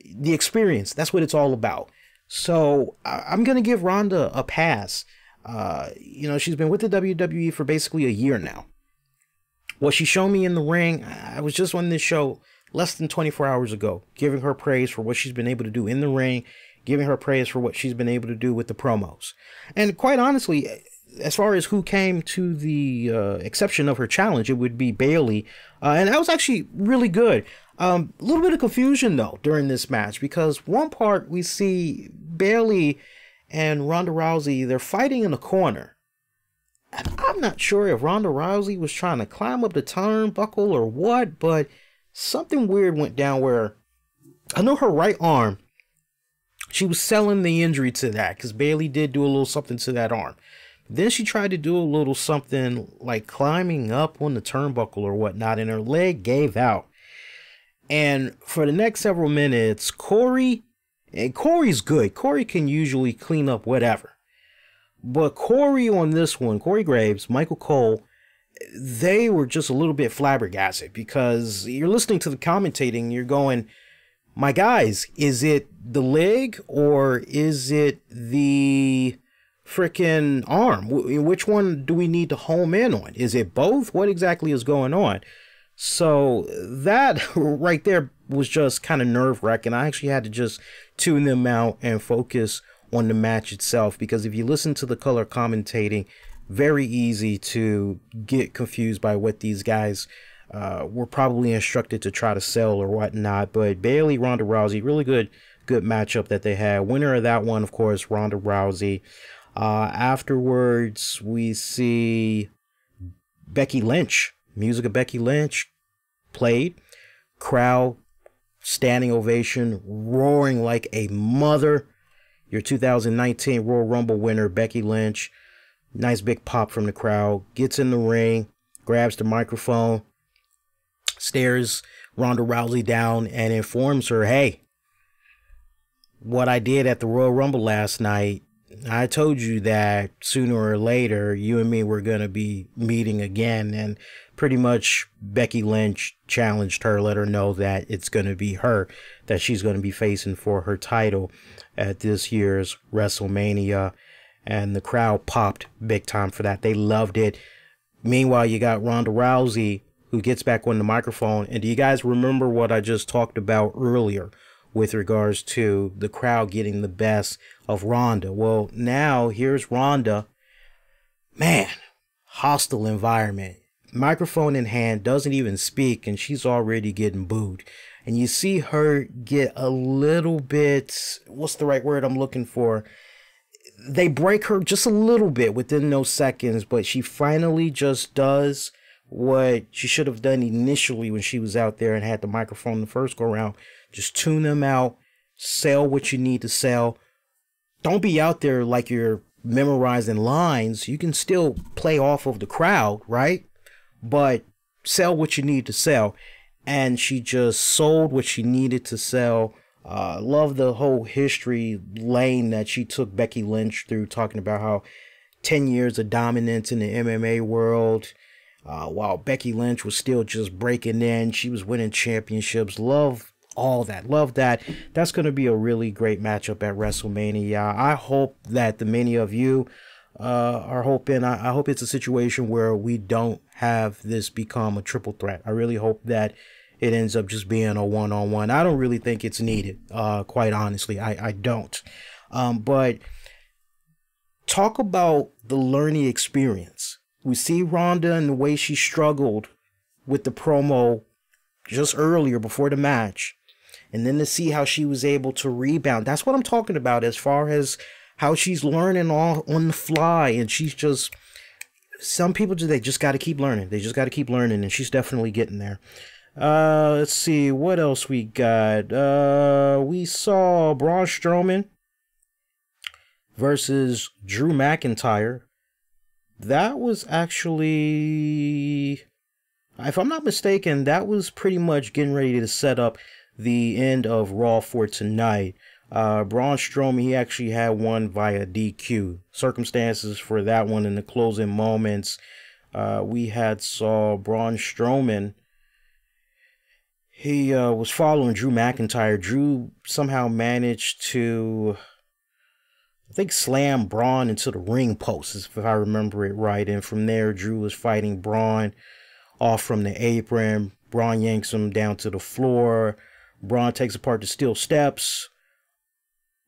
The experience, that's what it's all about. So I'm going to give Ronda a pass. You know, she's been with the WWE for basically a year now. What she showed me in the ring, I was just on this show less than 24 hours ago, giving her praise for what she's been able to do in the ring, giving her praise for what she's been able to do with the promos. And quite honestly, as far as who came to the exception of her challenge, it would be Bayley. And that was actually really good. A little bit of confusion, though, during this match, because one part we see Bayley and Ronda Rousey, they're fighting in a corner. And I'm not sure if Ronda Rousey was trying to climb up the turnbuckle or what, but something weird went down where I know her right arm, she was selling the injury to that because Bayley did do a little something to that arm. Then she tried to do a little something like climbing up on the turnbuckle or whatnot, and her leg gave out. And for the next several minutes, Corey's good. Corey can usually clean up whatever. But Corey on this one, Corey Graves, Michael Cole, they were just a little bit flabbergasted because you're listening to the commentating, you're going, my guys, is it the leg or is it the freaking arm? Which one do we need to home in on? Is it both? What exactly is going on? So that right there was just kind of nerve-wracking. I actually had to just tune them out and focus on the match itself, because if you listen to the color commentating, very easy to get confused by what these guys were probably instructed to try to sell or whatnot. But Bayley, Ronda Rousey, really good matchup that they had. Winner of that one, of course, Ronda Rousey. Afterwards, we see Becky Lynch. Music of Becky Lynch played. Crowd standing ovation, roaring like a mother. Your 2019 Royal Rumble winner, Becky Lynch. Nice big pop from the crowd. Gets in the ring, grabs the microphone, stares Ronda Rousey down and informs her, hey, what I did at the Royal Rumble last night, I told you that sooner or later you and me were going to be meeting again. And pretty much Becky Lynch challenged her, let her know that it's going to be her that she's going to be facing for her title at this year's WrestleMania. And the crowd popped big time for that. They loved it. Meanwhile, you got Ronda Rousey, who gets back on the microphone. And do you guys remember what I just talked about earlier with regards to the crowd getting the best of Ronda? Well, now here's Ronda. Man, hostile environment. Microphone in hand, doesn't even speak, and she's already getting booed. And you see her get a little bit, what's the right word I'm looking for? They break her just a little bit within those seconds, but she finally just does what she should have done initially when she was out there and had the microphone the first go around. Just tune them out, sell what you need to sell. Don't be out there like you're memorizing lines. You can still play off of the crowd, right? But sell what you need to sell. And she just sold what she needed to sell. Love the whole history lane that she took Becky Lynch through, talking about how 10 years of dominance in the MMA world, while Becky Lynch was still just breaking in. She was winning championships. Love all that. Love that. That's going to be a really great matchup at WrestleMania. I hope that the many of you are hoping, I hope it's a situation where we don't have this become a triple threat. I really hope that it ends up just being a one-on-one. I don't really think it's needed, quite honestly. I don't. But talk about the learning experience. We see Ronda and the way she struggled with the promo just earlier before the match. And then to see how she was able to rebound. That's what I'm talking about as far as how she's learning all on the fly. And she's just, some people, they just got to keep learning. They just got to keep learning. And she's definitely getting there. Let's see what else we got. We saw Braun Strowman versus Drew McIntyre. That was actually, if I'm not mistaken, that was pretty much getting ready to set up the end of Raw for tonight. Braun Strowman, he actually had won via DQ. Circumstances for that one in the closing moments, we had saw Braun Strowman. He was following Drew McIntyre. Drew somehow managed to, I think, slam Braun into the ring post, if I remember it right. And from there, Drew was fighting Braun off from the apron. Braun yanks him down to the floor. Braun takes apart the steel steps.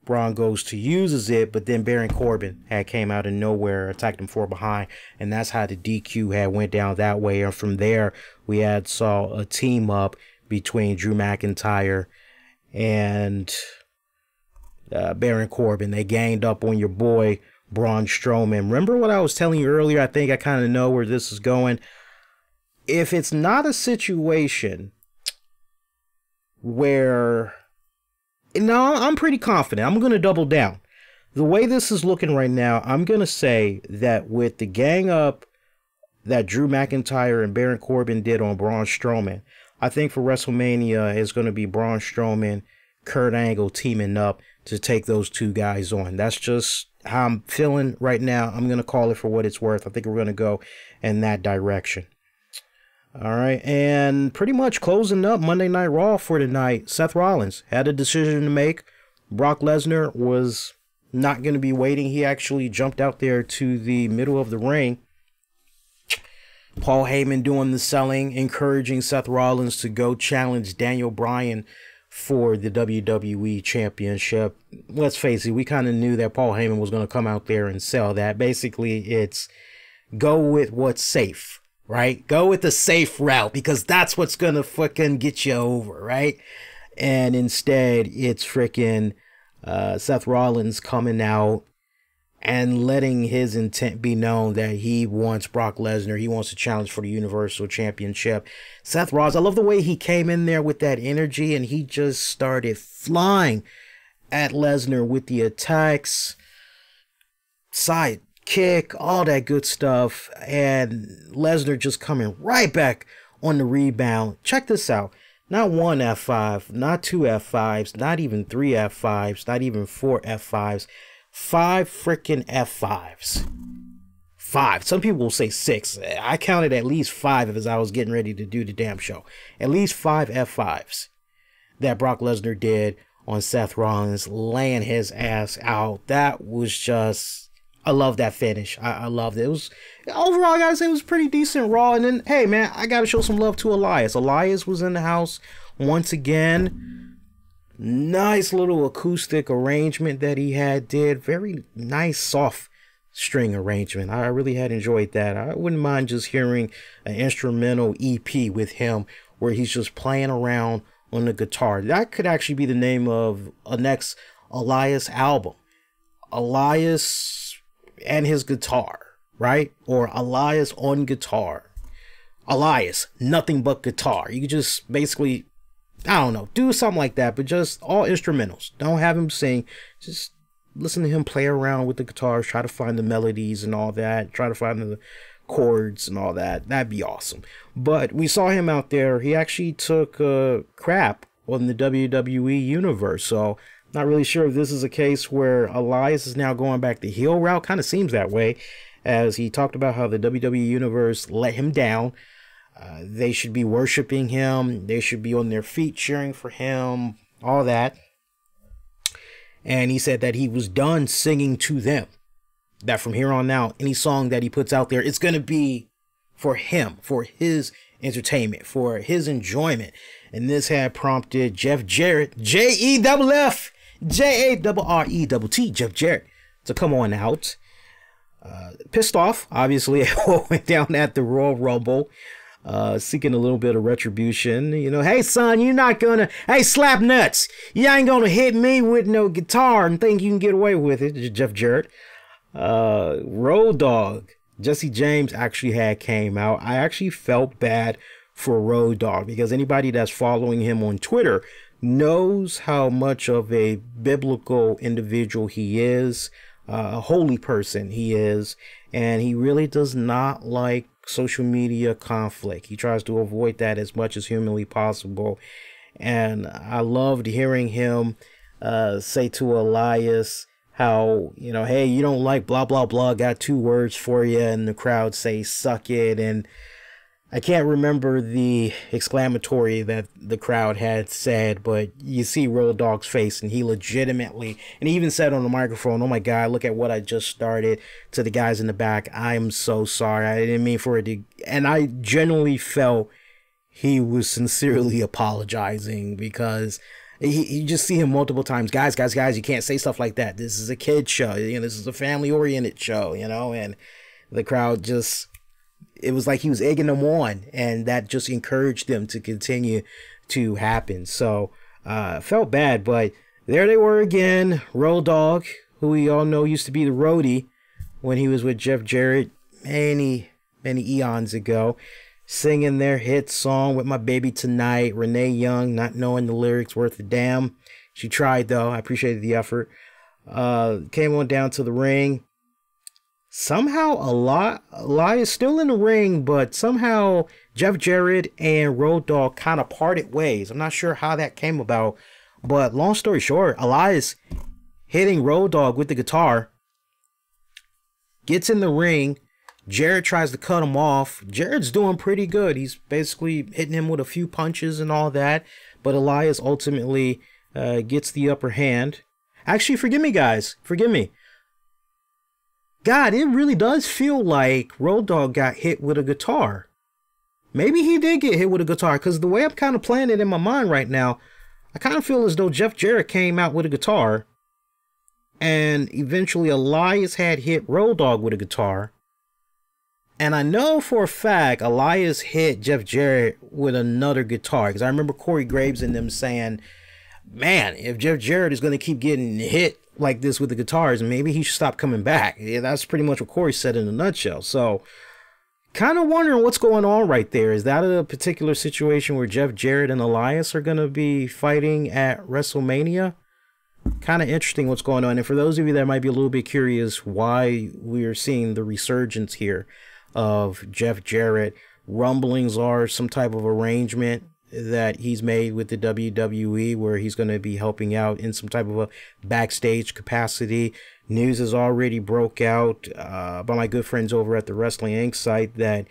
Braun goes to uses it, but then Baron Corbin had came out of nowhere, attacked him from behind, and that's how the DQ had went down that way. And from there, we had saw a team up between Drew McIntyre and Baron Corbin. They ganged up on your boy Braun Strowman. Remember what I was telling you earlier? I think I kind of know where this is going. If it's not a situation where, no, I'm pretty confident. I'm going to double down. The way this is looking right now, I'm going to say that with the gang up that Drew McIntyre and Baron Corbin did on Braun Strowman, I think for WrestleMania, it's going to be Braun Strowman, Kurt Angle teaming up to take those two guys on. That's just how I'm feeling right now. I'm going to call it for what it's worth. I think we're going to go in that direction. All right, and pretty much closing up Monday Night Raw for tonight, Seth Rollins had a decision to make. Brock Lesnar was not going to be waiting. He actually jumped out there to the middle of the ring. Paul Heyman doing the selling, encouraging Seth Rollins to go challenge Daniel Bryan for the WWE Championship. Let's face it, we kind of knew that Paul Heyman was going to come out there and sell that. Basically, it's go with what's safe, right? Go with the safe route, because that's what's going to fucking get you over, right? And instead, it's freaking Seth Rollins coming out and letting his intent be known that he wants Brock Lesnar. He wants to challenge for the Universal Championship. Seth Rollins, I love the way he came in there with that energy, and he just started flying at Lesnar with the attacks, side kick, all that good stuff. And Lesnar just coming right back on the rebound. Check this out. Not one F5, not two F5s, not even three F5s, not even four F5s. 5 freaking F5s. 5. Some people will say 6. I counted at least 5 as I was getting ready to do the damn show. At least 5 F5s that Brock Lesnar did on Seth Rollins, laying his ass out. That was just, I love that finish. I loved it. It was, overall, I gotta say, it was pretty decent Raw. And then, hey man, I gotta show some love to Elias. Elias was in the house once again. Nice little acoustic arrangement that he did. Very nice soft string arrangement. I really had enjoyed that. I wouldn't mind just hearing an instrumental EP with him where he's just playing around on the guitar. That could actually be the name of a next Elias album. Elias and his guitar, right? Or Elias on guitar. Elias, nothing but guitar. You could just basically, I don't know, do something like that, but just all instrumentals. Don't have him sing. Just listen to him play around with the guitars, try to find the melodies and all that, try to find the chords and all that. That'd be awesome. But we saw him out there. He actually took crap on the WWE Universe. So not really sure if this is a case where Elias is now going back the heel route. Kind of seems that way, as he talked about how the WWE Universe let him down. They should be worshiping him. They should be on their feet cheering for him, all that. And he said that he was done singing to them. That from here on out, any song that he puts out there, it's going to be for him, for his entertainment, for his enjoyment. And this had prompted Jeff Jarrett, Jeff Jarrett, Jeff Jarrett, to come on out. Pissed off, obviously, at what went down at the Royal Rumble. Seeking a little bit of retribution. You know, hey son, you're not gonna, hey slap nuts, you ain't gonna hit me with no guitar and think you can get away with it. Jeff Jarrett. Road Dogg, Jesse James actually came out. I actually felt bad for Road Dogg, because anybody that's following him on Twitter knows how much of a biblical individual he is, a holy person he is, and he really does not like social media conflict. He tries to avoid that as much as humanly possible. And I loved hearing him say to Elias how, you know, hey, you don't like blah blah blah, got 2 words for you, and the crowd say suck it. And I can't remember the exclamatory that the crowd had said, but you see Road Dogg's face, and he legitimately, and he even said on the microphone, oh my God, look at what I just started, to the guys in the back, I'm so sorry, I didn't mean for it to, and I genuinely felt he was sincerely apologizing, because you just see him multiple times, guys, you can't say stuff like that, this is a kid show, you know, this is a family-oriented show, you know, and the crowd just, it was like he was egging them on, and that just encouraged them to continue to happen. So felt bad, but there they were again. Road Dogg, who we all know used to be the roadie when he was with Jeff Jarrett many eons ago, singing their hit song With My Baby Tonight. Renee Young, not knowing the lyrics worth a damn. She tried though. I appreciated the effort. Came on down to the ring. Somehow Elias still in the ring, but somehow Jeff Jarrett and Road Dogg kind of parted ways. I'm not sure how that came about, but long story short, Elias hitting Road Dogg with the guitar, gets in the ring. Jarrett tries to cut him off. Jarrett's doing pretty good. He's basically hitting him with a few punches and all that, but Elias ultimately gets the upper hand. Actually, forgive me, guys. Forgive me. God, it really does feel like Road Dogg got hit with a guitar. Maybe he did get hit with a guitar, because the way I'm kind of playing it in my mind right now, I kind of feel as though Jeff Jarrett came out with a guitar, and eventually Elias had hit Road Dogg with a guitar. And I know for a fact Elias hit Jeff Jarrett with another guitar, because I remember Corey Graves and them saying, man, if Jeff Jarrett is going to keep getting hit like this with the guitars, maybe he should stop coming back. Yeah, that's pretty much what Corey said in a nutshell. So kind of wondering what's going on right there. Is that a particular situation where Jeff Jarrett and Elias are going to be fighting at WrestleMania? Kind of interesting what's going on. And for those of you that might be a little bit curious why we're seeing the resurgence here of Jeff Jarrett, rumblings are some type of arrangement that he's made with the WWE where he's going to be helping out in some type of a backstage capacity. News has already broke out by my good friends over at the Wrestling Inc. site that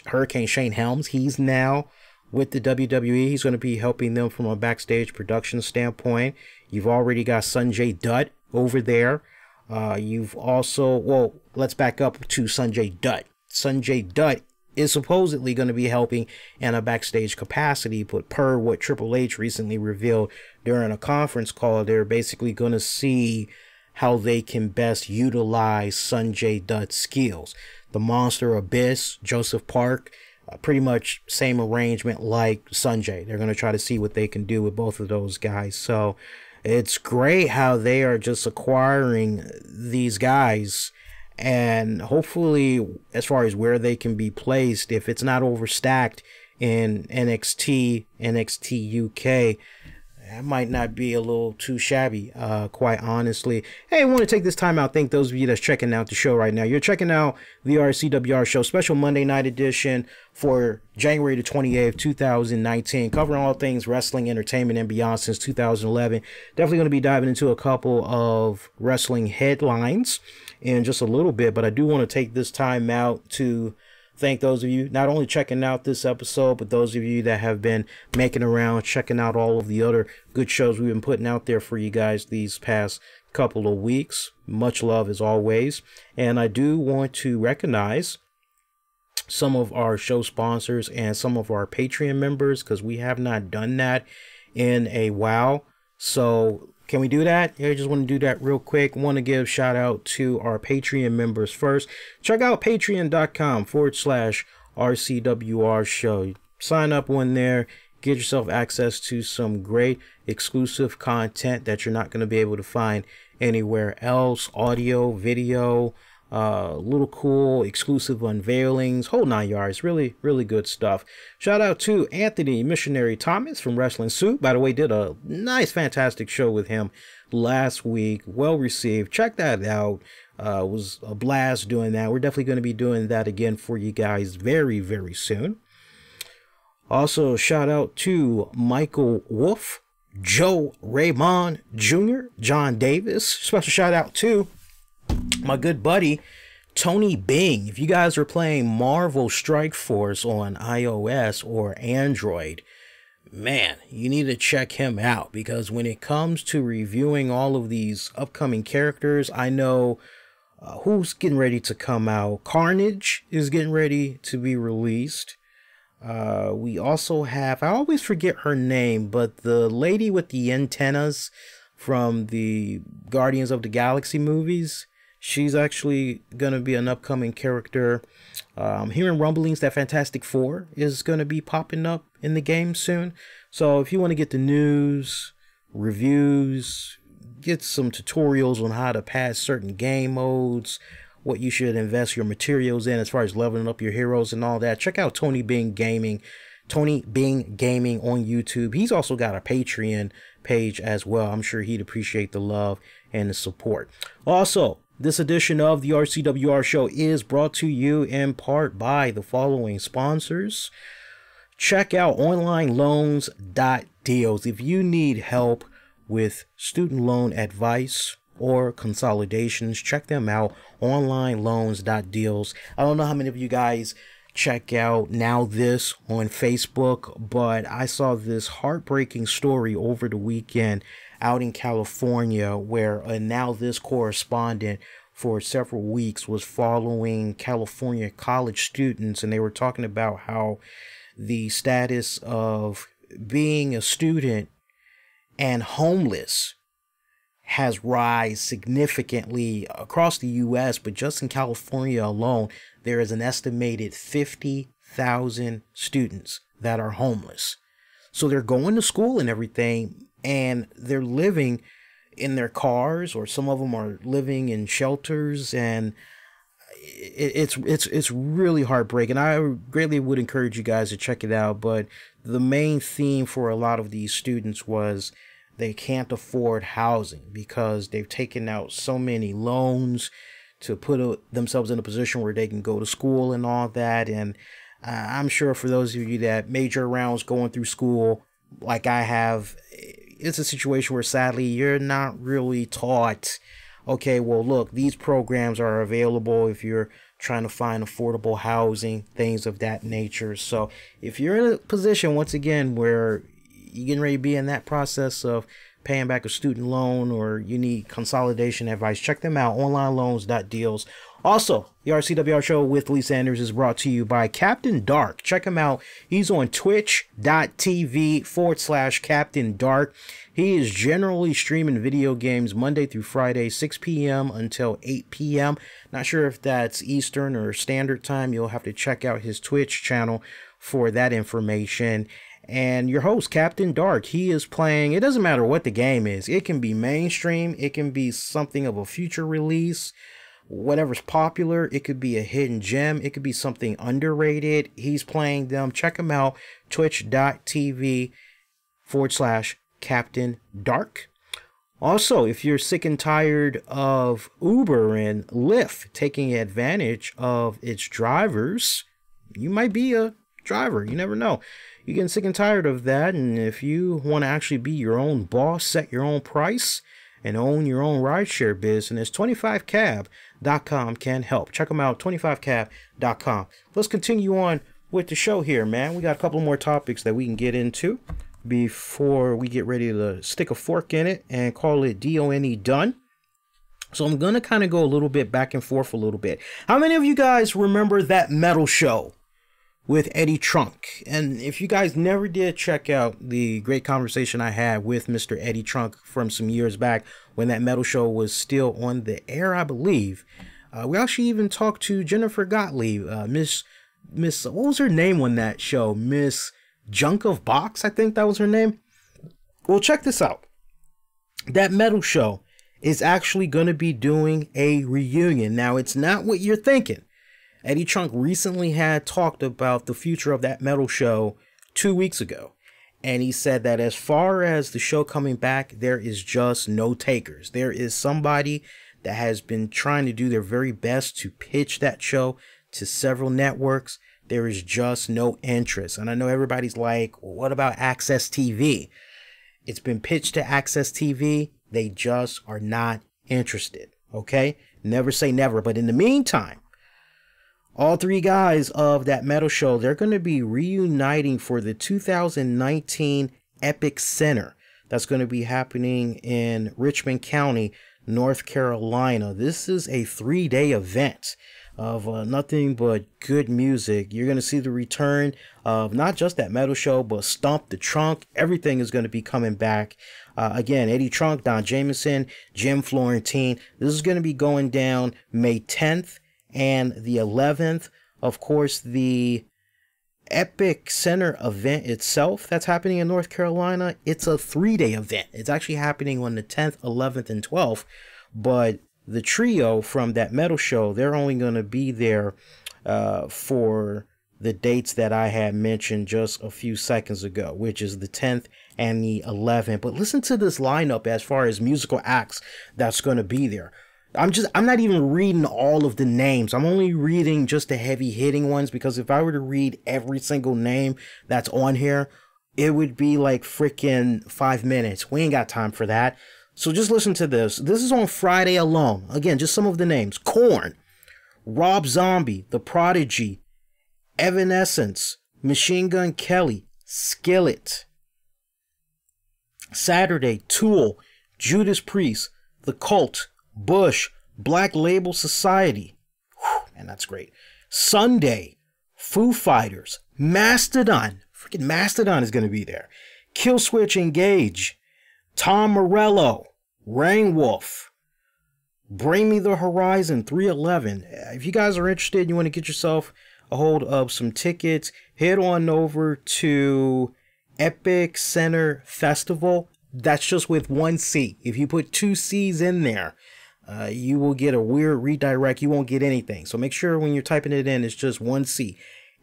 Hurricane Shane Helms, he's now with the WWE. He's going to be helping them from a backstage production standpoint. You've already got Sanjay Dutt over there. You've also, well, let's back up to Sanjay Dutt. Sanjay Dutt is supposedly going to be helping in a backstage capacity, but per what Triple H recently revealed during a conference call, they're basically going to see how they can best utilize Sanjay Dutt's skills. The Monster Abyss, Joseph Park, pretty much same arrangement like Sanjay. They're going to try to see what they can do with both of those guys. So it's great how they are just acquiring these guys. And hopefully, as far as where they can be placed, if it's not overstacked in NXT, NXT UK, that might not be a little too shabby, quite honestly. Hey, I want to take this time out. Thank those of you that's checking out the show right now. You're checking out the RCWR Show, special Monday night edition for January the 28th, 2019, covering all things wrestling, entertainment, and beyond since 2011. Definitely going to be diving into a couple of wrestling headlines in just a little bit, but I do want to take this time out to thank those of you not only checking out this episode, but those of you that have been making around, checking out all of the other good shows we've been putting out there for you guys these past couple of weeks. Much love as always. And I do want to recognize some of our show sponsors and some of our Patreon members, because we have not done that in a while. So can we do that? I just want to do that real quick. Want to give shout out to our Patreon members first. Check out patreon.com/RCWR Show. Sign up on there. Get yourself access to some great exclusive content that you're not going to be able to find anywhere else. Audio, video, little cool exclusive unveilings, whole 9 yards. Really good stuff. Shout out to Anthony Missionary Thomas from Wrestling Soup. By the way, did a nice fantastic show with him last week. Well received. Check that out. It was a blast doing that. We're definitely going to be doing that again for you guys very soon. Also shout out to Michael Wolf, Joe Raymond Jr., John Davis. Special shout out to my good buddy Tony Bing. If you guys are playing Marvel Strike Force on iOS or Android, man, you need to check him out, because when it comes to reviewing all of these upcoming characters, I know who's getting ready to come out. Carnage is getting ready to be released. We also have, I always forget her name, but the lady with the antennas from the Guardians of the Galaxy movies, she's actually going to be an upcoming character. Hearing rumblings that Fantastic Four is going to be popping up in the game soon. So if you want to get the news, reviews, get some tutorials on how to pass certain game modes, what you should invest your materials in as far as leveling up your heroes and all that, check out Tony Bing Gaming. Tony Bing Gaming on YouTube. He's also got a Patreon page as well. I'm sure he'd appreciate the love and the support. Also, this edition of the RCWR Show is brought to you in part by the following sponsors. Check out onlineloans.deals. If you need help with student loan advice or consolidations, check them out, onlineloans.deals. I don't know how many of you guys check out Now This on Facebook, but I saw this heartbreaking story over the weekend out in California where a Now This correspondent for several weeks was following California college students, and they were talking about how the status of being a student and homeless has rise significantly across the U.S., but just in California alone, there is an estimated 50,000 students that are homeless. So they're going to school and everything, and they're living in their cars, or some of them are living in shelters, and it's really heartbreaking. I greatly would encourage you guys to check it out, but the main theme for a lot of these students was they can't afford housing because they've taken out so many loans to put themselves in a position where they can go to school and all that. And I'm sure for those of you that major rounds going through school like I have, it's a situation where sadly you're not really taught, okay, well, look, these programs are available if you're trying to find affordable housing, things of that nature. So if you're in a position, once again, where you're getting ready to be in that process of paying back a student loan, or you need consolidation advice, check them out, onlineloans.deals. Also, the RCWR Show with Lee Sanders is brought to you by Captain Dark. Check him out. He's on twitch.tv/Captain Dark. He is generally streaming video games Monday through Friday, 6 p.m. until 8 p.m. Not sure if that's Eastern or Standard Time. You'll have to check out his Twitch channel for that information. And your host, Captain Dark, he is playing, it doesn't matter what the game is. It can be mainstream. It can be something of a future release. Whatever's popular, it could be a hidden gem, it could be something underrated. He's playing them. Check him out, twitch.tv/Captain Dark. Also, if you're sick and tired of Uber and Lyft taking advantage of its drivers, you might be a driver, you never know. You're getting sick and tired of that, and if you want to actually be your own boss, set your own price, and own your own rideshare business, 25cab.com can help. Check them out, 25cab.com. Let's continue on with the show here, man. We got a couple more topics that we can get into before we get ready to stick a fork in it and call it DONE done. So I'm going to kind of go a little bit back and forth a little bit. How many of you guys remember that metal show with Eddie Trunk? And if you guys never did check out the great conversation I had with Mr. Eddie Trunk from some years back when that metal show was still on the air, I believe, we actually even talked to Jennifer Gottlieb, Miss what was her name on that show? Miss Junk of Box, I think that was her name. Well, check this out. That metal show is actually going to be doing a reunion. Now, it's not what you're thinking. Eddie Trunk recently had talked about the future of that metal show 2 weeks ago. And he said that as far as the show coming back, there is just no takers. There is somebody that has been trying to do their very best to pitch that show to several networks. There is just no interest. And I know everybody's like, well, what about Access TV? It's been pitched to Access TV. They just are not interested. Okay? Never say never. But in the meantime, all three guys of that metal show, they're going to be reuniting for the 2019 Epic Center. That's going to be happening in Richmond County, North Carolina. This is a 3-day event of nothing but good music. You're going to see the return of not just that metal show, but Stomp the Trunk. Everything is going to be coming back. Again, Eddie Trunk, Don Jamieson, Jim Florentine. This is going to be going down May 10th. And the 11th, of course, the Epic Center event itself that's happening in North Carolina, it's a 3-day event. It's actually happening on the 10th, 11th, and 12th. But the trio from that metal show, they're only going to be there for the dates that I had mentioned just a few seconds ago, which is the 10th and the 11th. But listen to this lineup as far as musical acts that's going to be there. I'm not even reading all of the names. I'm only reading just the heavy hitting ones, because if I were to read every single name that's on here, it would be like freaking 5 minutes. We ain't got time for that. So just listen to this. This is on Friday alone. Again, just some of the names: Korn, Rob Zombie, The Prodigy, Evanescence, Machine Gun Kelly, Skillet. Saturday, Tool, Judas Priest, The Cult, Bush, Black Label Society. Whew, man, that's great. Sunday, Foo Fighters, Mastodon. Freaking Mastodon is going to be there. Killswitch Engage, Tom Morello, Rain Wolf, Bring Me the Horizon 311. If you guys are interested, you want to get yourself a hold of some tickets, head on over to Epic Center Festival. That's just with one C. If you put two C's in there, you will get a weird redirect. You won't get anything. So make sure when you're typing it in, it's just one C.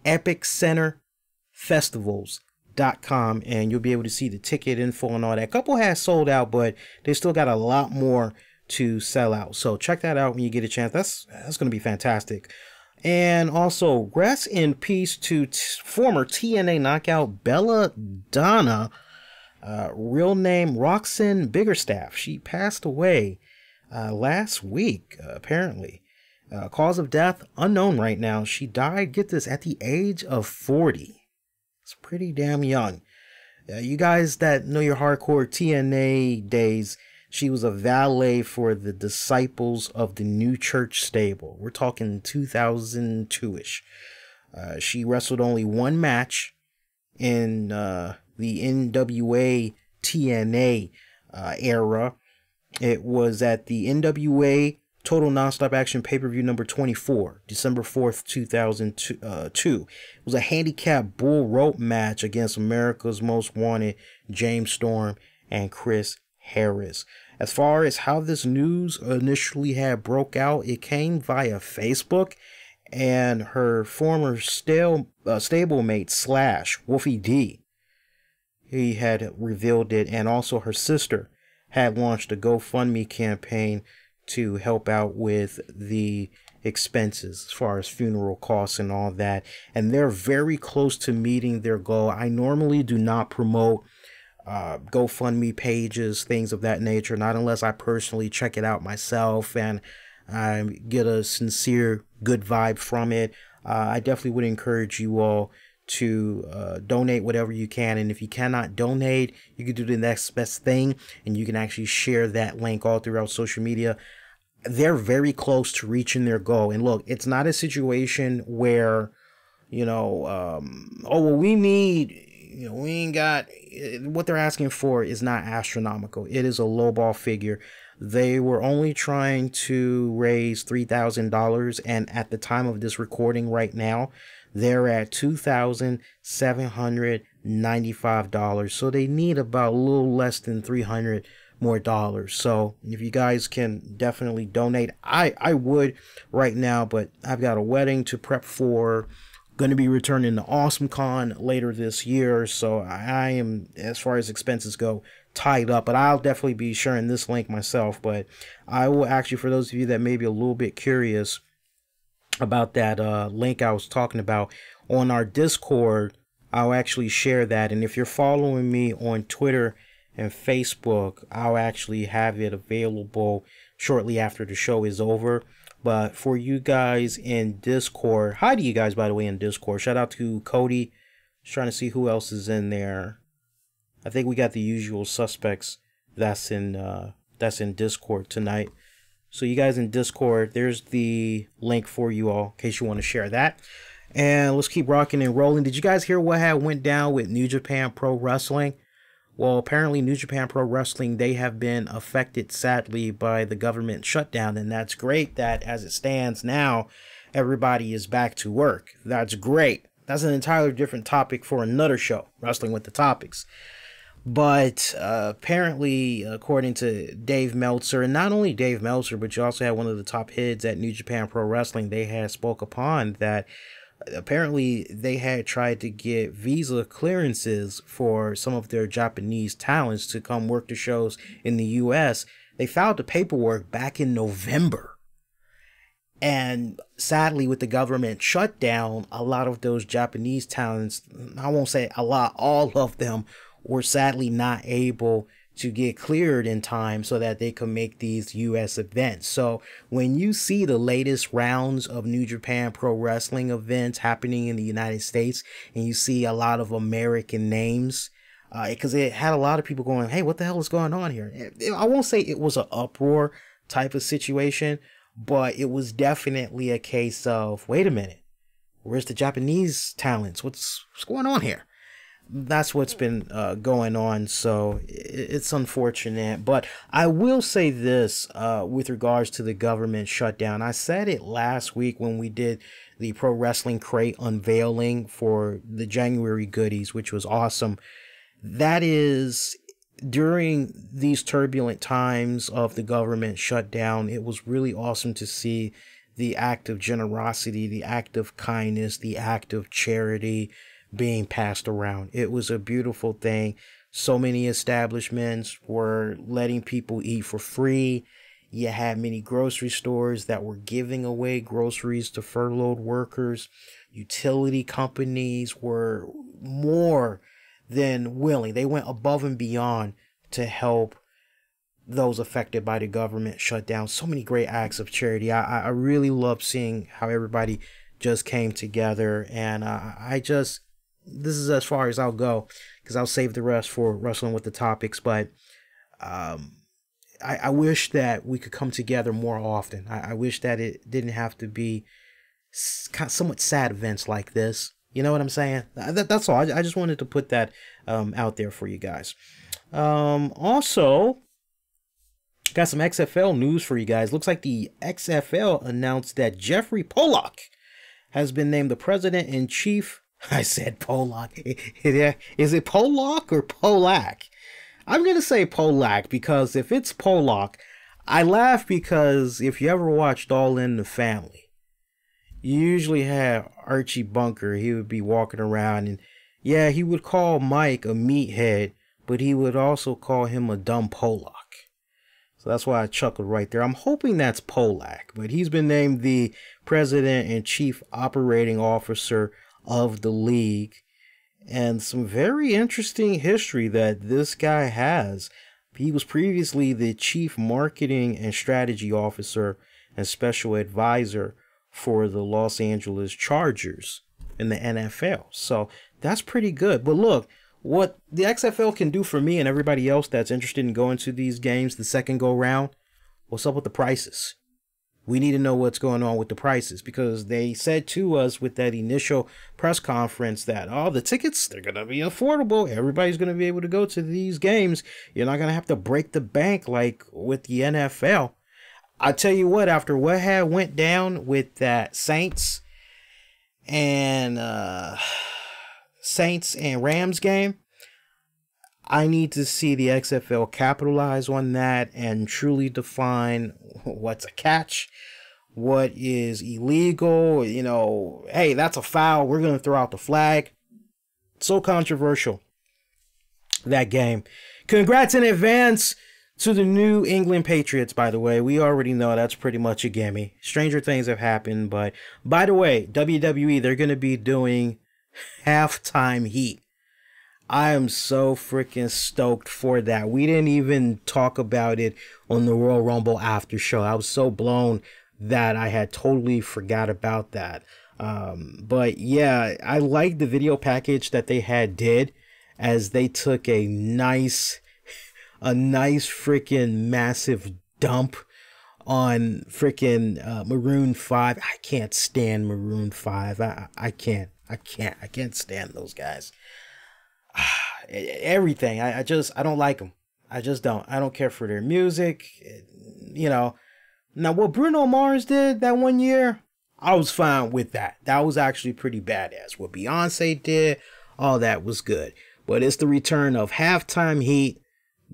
EpicCenterFestivals.com, and you'll be able to see the ticket info and all that. A couple has sold out, but they still got a lot more to sell out. So check that out when you get a chance. That's going to be fantastic. And also, rest in peace to former TNA knockout Bella Donna, real name Roxanne Biggerstaff. She passed away last week, apparently. Cause of death unknown right now. She died, get this, at the age of 40. It's pretty damn young. You guys that know your hardcore TNA days, she was a valet for the Disciples of the New Church stable. We're talking 2002-ish. She wrestled only one match in the NWA TNA era. It was at the NWA Total Nonstop Action pay-per-view number 24, December 4th, 2002. It was a handicap bull rope match against America's Most Wanted, James Storm and Chris Harris. As far as how this news initially had broke out, it came via Facebook, and her former stablemate Slash, Wolfie D, he had revealed it, and also her sister had launched a GoFundMe campaign to help out with the expenses as far as funeral costs and all that. And they're very close to meeting their goal. I normally do not promote GoFundMe pages, things of that nature, not unless I personally check it out myself and I get a sincere good vibe from it. I definitely would encourage you all to donate whatever you can, and if you cannot donate, you can do the next best thing, and you can actually share that link all throughout social media. They're very close to reaching their goal. And look, it's not a situation where, you know, oh well, we need, you know, we ain't got, what they're asking for is not astronomical. It is a lowball figure. They were only trying to raise $3,000, and at the time of this recording right now, they're at $2,795. So they need about a little less than $300 more dollars. So if you guys can definitely donate, I would right now, but I've got a wedding to prep for. Going to be returning to AwesomeCon later this year, so I am, as far as expenses go, tied up. But I'll definitely be sharing this link myself. But I will actually, for those of you that may be a little bit curious about that link I was talking about, on our Discord, I'll actually share that. And if you're following me on Twitter and Facebook, I'll actually have it available shortly after the show is over. But for you guys in Discord, hi to you guys, by the way, in Discord. Shout out to Cody. Just trying to see who else is in there. I think we got the usual suspects that's in Discord tonight. So you guys in Discord, there's the link for you all in case you want to share that. And let's keep rocking and rolling. Did you guys hear what had went down with New Japan Pro Wrestling? Well, apparently New Japan Pro Wrestling, they have been affected sadly by the government shutdown, and that's great that as it stands now, everybody is back to work. That's great. That's an entirely different topic for another show, Wrestling with the Topics. But apparently, according to Dave Meltzer, and not only Dave Meltzer, but you also had one of the top heads at New Japan Pro Wrestling, they had spoke upon that apparently they had tried to get visa clearances for some of their Japanese talents to come work the shows in the U.S. They filed the paperwork back in November. And sadly, with the government shutdown, a lot of those Japanese talents, I won't say a lot, all of them, were sadly not able to get cleared in time so that they could make these U.S. events. So when you see the latest rounds of New Japan Pro Wrestling events happening in the United States, and you see a lot of American names, because it had a lot of people going, hey, what the hell is going on here? I won't say it was an uproar type of situation, but it was definitely a case of, wait a minute, where's the Japanese talents? What's going on here? that's what's been going on. So it's unfortunate. But I will say this with regards to the government shutdown. I said it last week when we did the Pro Wrestling Crate unveiling for the January goodies, which was awesome. That is, during these turbulent times of the government shutdown, it was really awesome to see the act of generosity, the act of kindness, the act of charity being passed around. It was a beautiful thing. So many establishments were letting people eat for free. You had many grocery stores that were giving away groceries to furloughed workers. Utility companies were more than willing. They went above and beyond to help those affected by the government shutdown. So many great acts of charity. I really love seeing how everybody just came together. And this is as far as I'll go, because I'll save the rest for Wrestling with the Topics. But I wish that we could come together more often. I wish that it didn't have to be somewhat sad events like this. You know what I'm saying? That's all. I just wanted to put that out there for you guys. Also, got some XFL news for you guys. Looks like the XFL announced that Jeffrey Pollock has been named the president-in-chief. I said Pollock. Is it Pollock or Polak? I'm going to say Polak, because if it's Pollock, I laugh because if you ever watched All in the Family, you usually have Archie Bunker. He would be walking around and, yeah, he would call Mike a meathead, but he would also call him a dumb Pollock. So that's why I chuckled right there. I'm hoping that's Polak, but he's been named the president and chief operating officer of the league. And some very interesting history that this guy has. He was previously the chief marketing and strategy officer and special advisor for the Los Angeles Chargers in the NFL. So that's pretty good. But look, what the XFL can do for me and everybody else that's interested in going to these games the second go round, what's up with the prices? We need to know what's going on with the prices, because they said to us with that initial press conference that, oh, the tickets, they're going to be affordable. Everybody's going to be able to go to these games. You're not going to have to break the bank like with the NFL. I tell you what, after what had went down with that Saints and Rams game, I need to see the XFL capitalize on that and truly define what's a catch, what is illegal. You know, hey, that's a foul, we're going to throw out the flag. So controversial, that game. Congrats in advance to the New England Patriots, by the way. We already know that's pretty much a gimme. Stranger things have happened, but by the way, WWE, they're going to be doing halftime heat. I am so freaking stoked for that. We didn't even talk about it on the Royal Rumble after show. I was so blown that I had totally forgot about that. But yeah, I like the video package that they did, as they took a nice freaking massive dump on freaking Maroon 5. I can't stand Maroon 5. I can't stand those guys. Everything. I don't like them. I don't care for their music. You know, now what Bruno Mars did that one year, I was fine with that. That was actually pretty badass. What Beyonce did, all that was good. But it's the return of halftime heat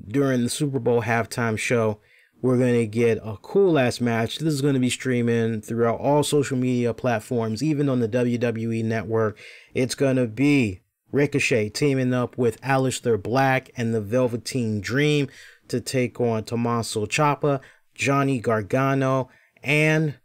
during the Super Bowl halftime show. We're going to get a cool ass match. This is going to be streaming throughout all social media platforms, even on the WWE network. It's going to be Ricochet teaming up with Aleister Black and the Velveteen Dream to take on Tommaso Ciampa, Johnny Gargano, and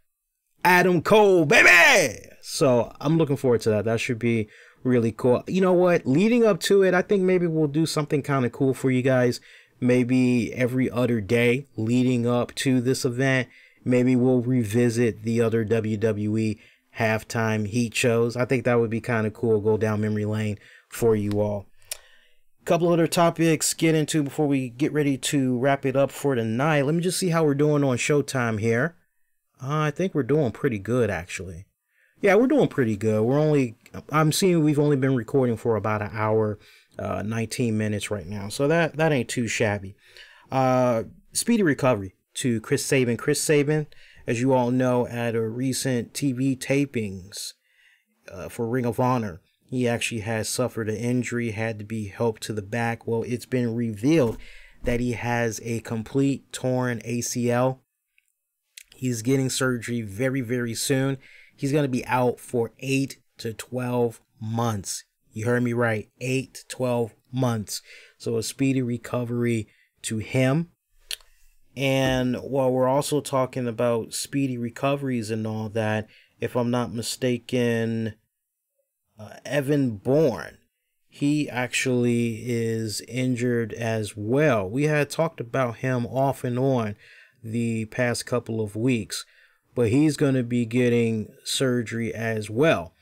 Adam Cole, baby! So I'm looking forward to that. That should be really cool. You know what? Leading up to it, I think maybe we'll do something kind of cool for you guys. Maybe every other day leading up to this event. Maybe we'll revisit the other WWE halftime heat shows. I think that would be kind of cool. Go down memory lane for you all. A couple other topics get into before we get ready to wrap it up for tonight. Let me just see how we're doing on Showtime here. I think we're doing pretty good, actually. Yeah, we're doing pretty good. I'm seeing we've only been recording for about an hour, 19 minutes right now. So that ain't too shabby. Speedy recovery to Chris Sabin. Chris Sabin, as you all know, at a recent TV tapings for Ring of Honor, he actually has suffered an injury, had to be helped to the back. Well, it's been revealed that he has a complete torn ACL. He's getting surgery very, very soon. He's going to be out for 8 to 12 months. You heard me right, 8 to 12 months. So a speedy recovery to him. And while we're also talking about speedy recoveries and all that, if I'm not mistaken, Evan Bourne, he actually is injured as well. We had talked about him off and on the past couple of weeks, but he's going to be getting surgery as well.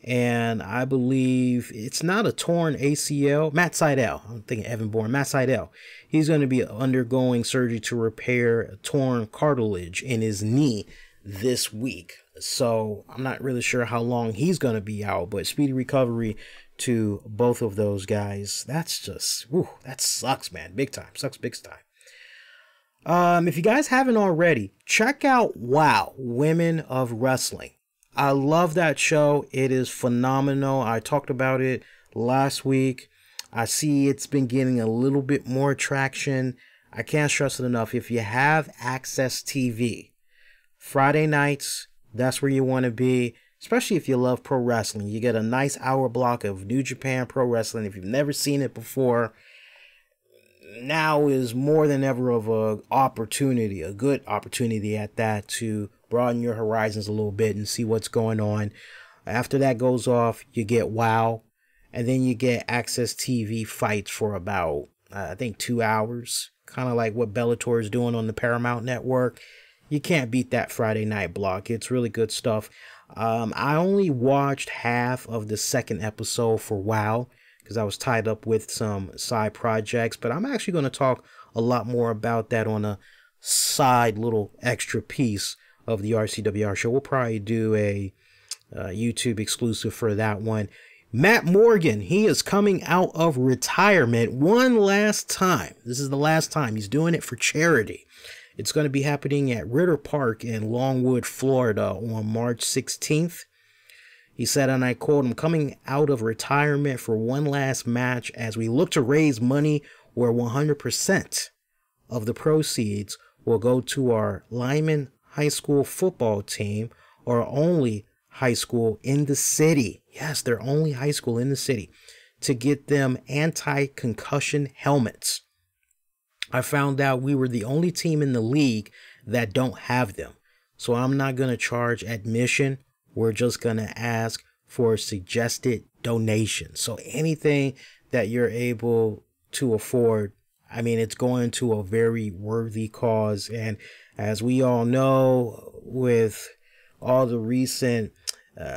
And I believe it's not a torn ACL. Matt Sydal, I'm thinking Evan Bourne, Matt Sydal. He's going to be undergoing surgery to repair a torn cartilage in his knee this week. So I'm not really sure how long he's going to be out, but speedy recovery to both of those guys. That's just, whew, that sucks, man. Big time. Sucks big time. If you guys haven't already, check out WOW, Women of Wrestling. I love that show. It is phenomenal. I talked about it last week. I see it's been getting a little bit more traction. I can't stress it enough. If you have Access TV, Friday nights, that's where you want to be, especially if you love pro wrestling. You get a nice hour block of New Japan Pro Wrestling. If you've never seen it before, now is more than ever of a opportunity, a good opportunity at that, to broaden your horizons a little bit and see what's going on. After that goes off, you get WOW, and then you get Access TV fights for about, I think, 2 hours, kind of like what Bellator is doing on the Paramount Network. You can't beat that Friday night block. It's really good stuff. I only watched half of the second episode for WOW because I was tied up with some side projects, but I'm actually going to talk a lot more about that on a side little extra piece of the RCWR show. We'll probably do a YouTube exclusive for that one. Matt Morgan, he is coming out of retirement one last time. This is the last time. He's doing it for charity. It's going to be happening at Ritter Park in Longwood, Florida on March 16th. He said, and I quote, "I'm coming out of retirement for one last match as we look to raise money where 100% of the proceeds will go to our Lyman High School football team, our only high school in the city." Yes, their only high school in the city, to get them anti-concussion helmets. I found out we were the only team in the league that don't have them. So I'm not going to charge admission. We're just going to ask for a suggested donation. So anything that you're able to afford, I mean, it's going to a very worthy cause. And as we all know, with all the recent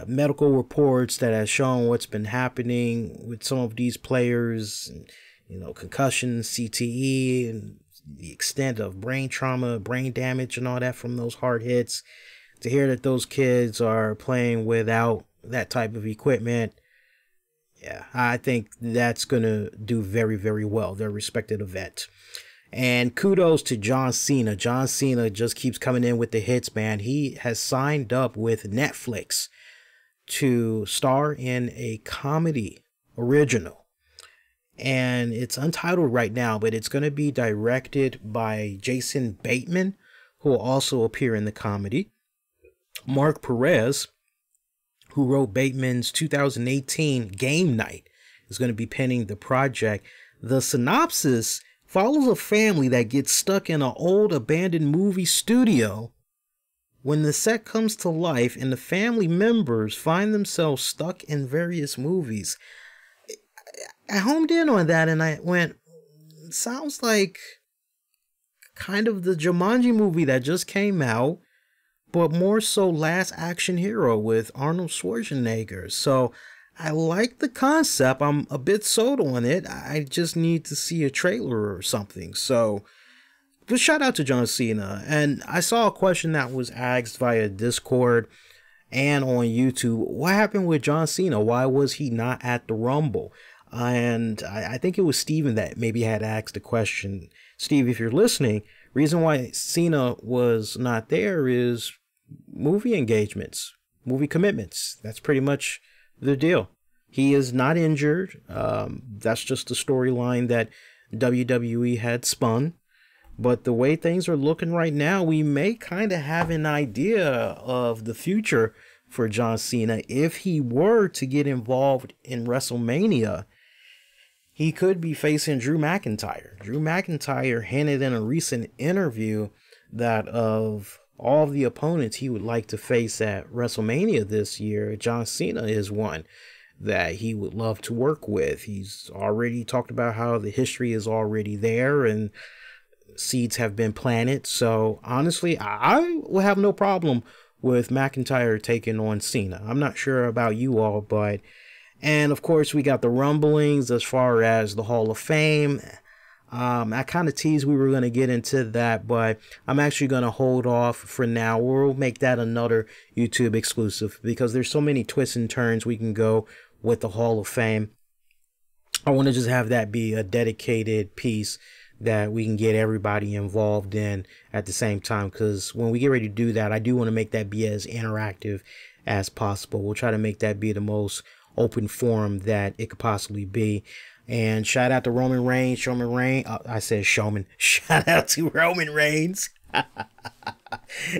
medical reports that have shown what's been happening with some of these players, you know, concussion, CTE, and the extent of brain trauma, brain damage, and all that from those hard hits, to hear that those kids are playing without that type of equipment, yeah, I think that's going to do very, very well, their respected event. And kudos to John Cena. John Cena just keeps coming in with the hits, man. He has signed up with Netflix to star in a comedy original. And it's untitled right now, but it's going to be directed by Jason Bateman, who will also appear in the comedy. Mark Perez, who wrote Bateman's 2018 Game Night, is going to be penning the project. The synopsis follows a family that gets stuck in an old abandoned movie studio when the set comes to life and the family members find themselves stuck in various movies. I homed in on that and I went, sounds like kind of the Jumanji movie that just came out, but more so Last Action Hero with Arnold Schwarzenegger. So I like the concept. I'm a bit sold on it. I just need to see a trailer or something. So, but shout out to John Cena. And I saw a question that was asked via Discord, and on YouTube, what happened with John Cena? Why was he not at the Rumble? And I think it was Steven that maybe had asked the question. Steve, if you're listening, reason why Cena was not there is movie engagements, movie commitments. That's pretty much the deal. He is not injured. That's just the storyline that WWE had spun. But the way things are looking right now, we may kind of have an idea of the future for John Cena. If he were to get involved in WrestleMania, he could be facing Drew McIntyre. Drew McIntyre hinted in a recent interview that of all the opponents he would like to face at WrestleMania this year, John Cena is one that he would love to work with. He's already talked about how the history is already there and seeds have been planted. So honestly, I will have no problem with McIntyre taking on Cena. I'm not sure about you all, but... And of course, we got the rumblings as far as the Hall of Fame. I kind of teased we were going to get into that, but I'm actually going to hold off for now. We'll make that another YouTube exclusive because there's so many twists and turns we can go with the Hall of Fame. I want to just have that be a dedicated piece that we can get everybody involved in at the same time, because when we get ready to do that, I do want to make that be as interactive as possible. We'll try to make that be the most open forum that it could possibly be. And shout out to Roman Reigns. I said Showman. Shout out to Roman Reigns.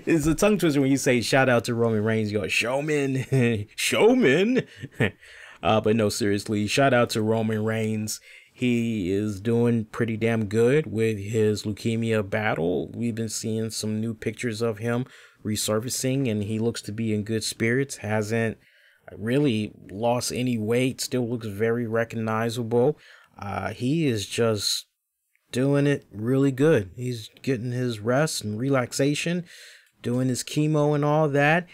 It's a tongue twister when you say shout out to Roman Reigns. You go Showman. Showman. But no, seriously, shout out to Roman Reigns. He is doing pretty damn good with his leukemia battle. We've been seeing some new pictures of him resurfacing, and he looks to be in good spirits. Hasn't really lost any weight. Still looks very recognizable. He is just doing it really good. He's getting his rest and relaxation, doing his chemo and all that.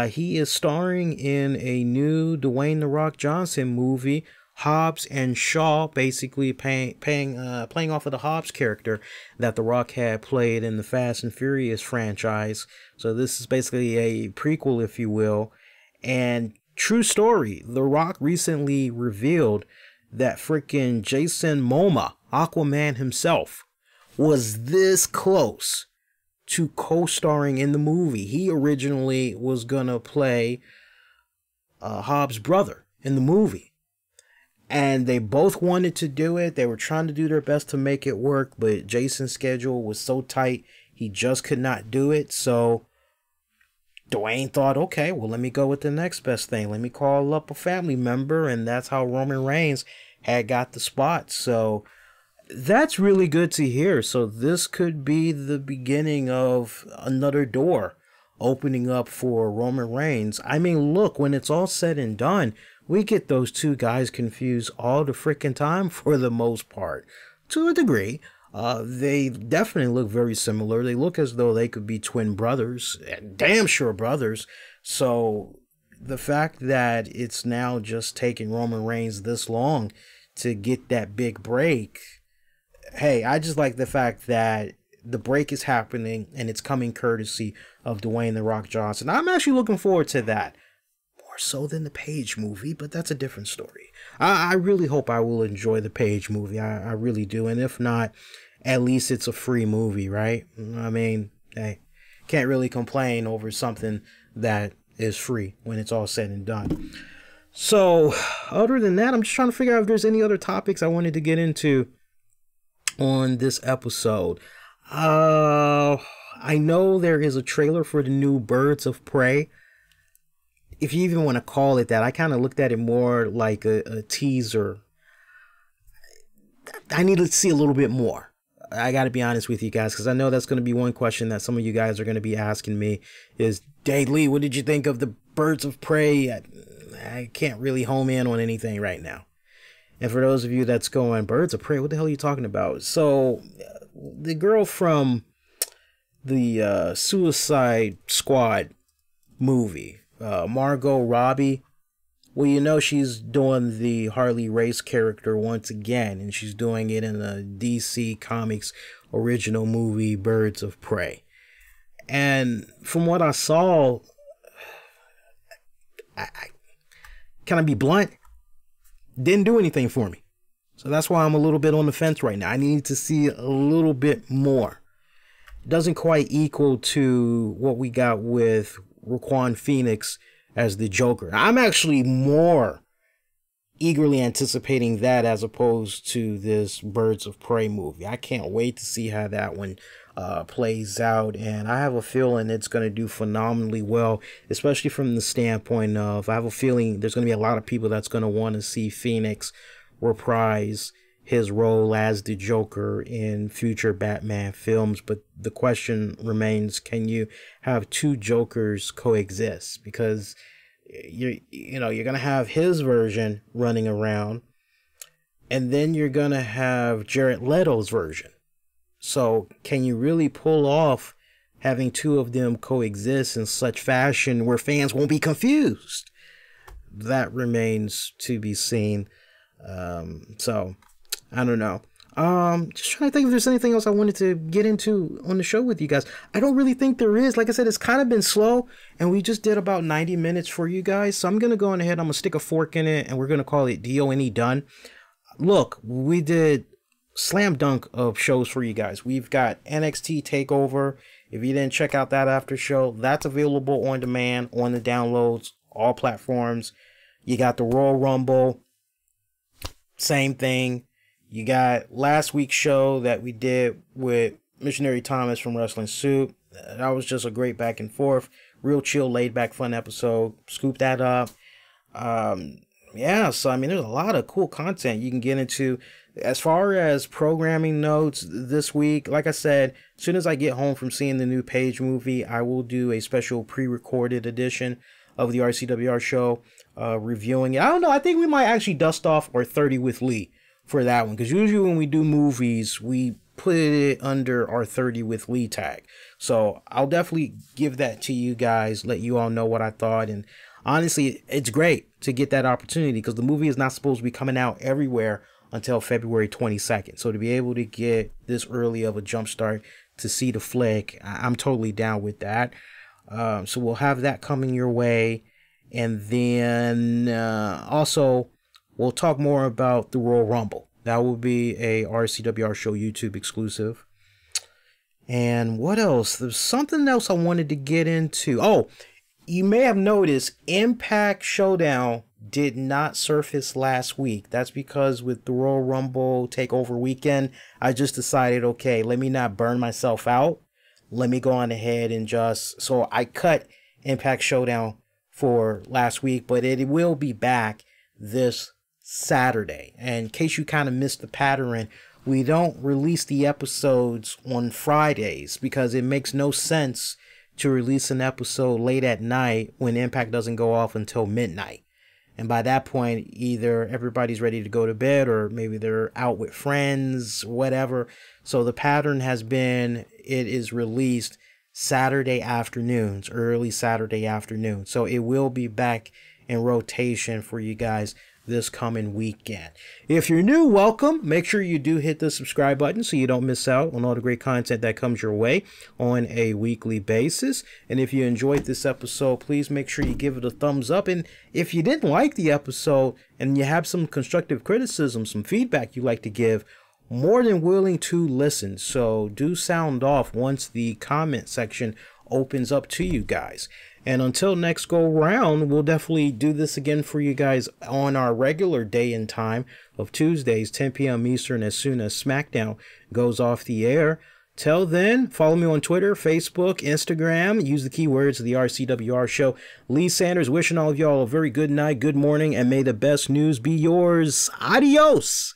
He is starring in a new Dwayne "The Rock" Johnson movie, Hobbs and Shaw, basically playing off of the Hobbs character that The Rock had played in the Fast and Furious franchise. So this is basically a prequel, if you will. And true story, The Rock recently revealed that freaking Jason Momoa, Aquaman himself, was this close to co-starring in the movie. He originally was gonna play Hobbs' brother in the movie. And they both wanted to do it. They were trying to do their best to make it work, but Jason's schedule was so tight, he just could not do it. So Dwayne thought, okay, well, let me go with the next best thing. Let me call up a family member, and that's how Roman Reigns had got the spot. So that's really good to hear. So this could be the beginning of another door opening up for Roman Reigns. I mean, look, when it's all said and done, we get those two guys confused all the freaking time for the most part. To a degree, they definitely look very similar. They look as though they could be twin brothers, damn sure brothers. So the fact that it's now just taking Roman Reigns this long to get that big break, hey, I just like the fact that the break is happening and it's coming courtesy of Dwayne "The Rock" Johnson. I'm actually looking forward to that. More so than the Page movie, but that's a different story. I really hope I will enjoy the Page movie. I really do. And if not, at least it's a free movie, right? I mean, hey, can't really complain over something that is free when it's all said and done. So other than that, I'm just trying to figure out if there's any other topics I wanted to get into on this episode. I know there is a trailer for the new Birds of Prey. If you even want to call it that, I kind of looked at it more like a teaser. I need to see a little bit more. I got to be honest with you guys, because I know that's going to be one question that some of you guys are going to be asking me is, Dave Lee, what did you think of the Birds of Prey? I can't really home in on anything right now. And for those of you that's going, Birds of Prey, what the hell are you talking about? So the girl from the Suicide Squad movie, Margot Robbie, well, you know, she's doing the Harley Race character once again, and she's doing it in a DC Comics original movie, Birds of Prey. And from what I saw, can I be blunt? Didn't do anything for me. So that's why I'm a little bit on the fence right now. I need to see a little bit more. It doesn't quite equal to what we got with Joaquin Phoenix as the Joker. I'm actually more eagerly anticipating that as opposed to this Birds of Prey movie. I can't wait to see how that one plays out, and I have a feeling it's going to do phenomenally well, especially from the standpoint of, I have a feeling there's going to be a lot of people that's going to want to see Phoenix reprise his role as the Joker in future Batman films. But the question remains, can you have two Jokers coexist? Because you're going to have his version running around, and then you're going to have Jared Leto's version. So can you really pull off having two of them coexist in such fashion where fans won't be confused? That remains to be seen. So I don't know. Just trying to think if there's anything else I wanted to get into on the show with you guys. I don't really think there is. Like I said, it's kind of been slow, and we just did about 90 minutes for you guys. So I'm going to go on ahead. I'm going to stick a fork in it, and we're going to call it DONE done. Look, we did slam dunk of shows for you guys. We've got NXT TakeOver. If you didn't check out that after show, that's available on demand, on the downloads, all platforms. You got the Royal Rumble. Same thing. You got last week's show that we did with Missionary Thomas from Wrestling Soup. That was just a great back and forth. Real chill, laid back, fun episode. Scoop that up. Yeah, so I mean, there's a lot of cool content you can get into. As far as programming notes this week, like I said, as soon as I get home from seeing the new Page movie, I will do a special pre-recorded edition of the RCWR show, reviewing it. I don't know, I think we might actually dust off our 30 with Lee for that one, because usually when we do movies, we put it under our 30 with Lee tag. So I'll definitely give that to you guys, let you all know what I thought. And honestly, it's great to get that opportunity, because the movie is not supposed to be coming out everywhere until February 22nd. So to be able to get this early of a jump start to see the flick, I'm totally down with that. So we'll have that coming your way. And then also, we'll talk more about the Royal Rumble. That will be a RCWR Show YouTube exclusive. And what else? There's something else I wanted to get into. Oh, you may have noticed Impact Showdown did not surface last week. That's because with the Royal Rumble TakeOver weekend, I just decided, okay, let me not burn myself out. Let me go on ahead and so I cut Impact Showdown for last week, but it will be back this Saturday. And in case you kind of missed the pattern, we don't release the episodes on Fridays because it makes no sense to release an episode late at night when Impact doesn't go off until midnight. And by that point, either everybody's ready to go to bed or maybe they're out with friends, whatever. So the pattern has been, it is released Saturday afternoons, early Saturday afternoon. So it will be back in rotation for you guys this coming weekend. If you're new, welcome. Make sure you do hit the subscribe button so you don't miss out on all the great content that comes your way on a weekly basis. And if you enjoyed this episode, please make sure you give it a thumbs up. And if you didn't like the episode and you have some constructive criticism, some feedback you'd like to give, more than willing to listen. So do sound off once the comment section opens up to you guys. And until next go round, we'll definitely do this again for you guys on our regular day and time of Tuesdays, 10 p.m. Eastern, as soon as SmackDown goes off the air. Till then, follow me on Twitter, Facebook, Instagram. Use the keywords of the RCWR Show. Lee Sanders wishing all of y'all a very good night, good morning, and may the best news be yours. Adios!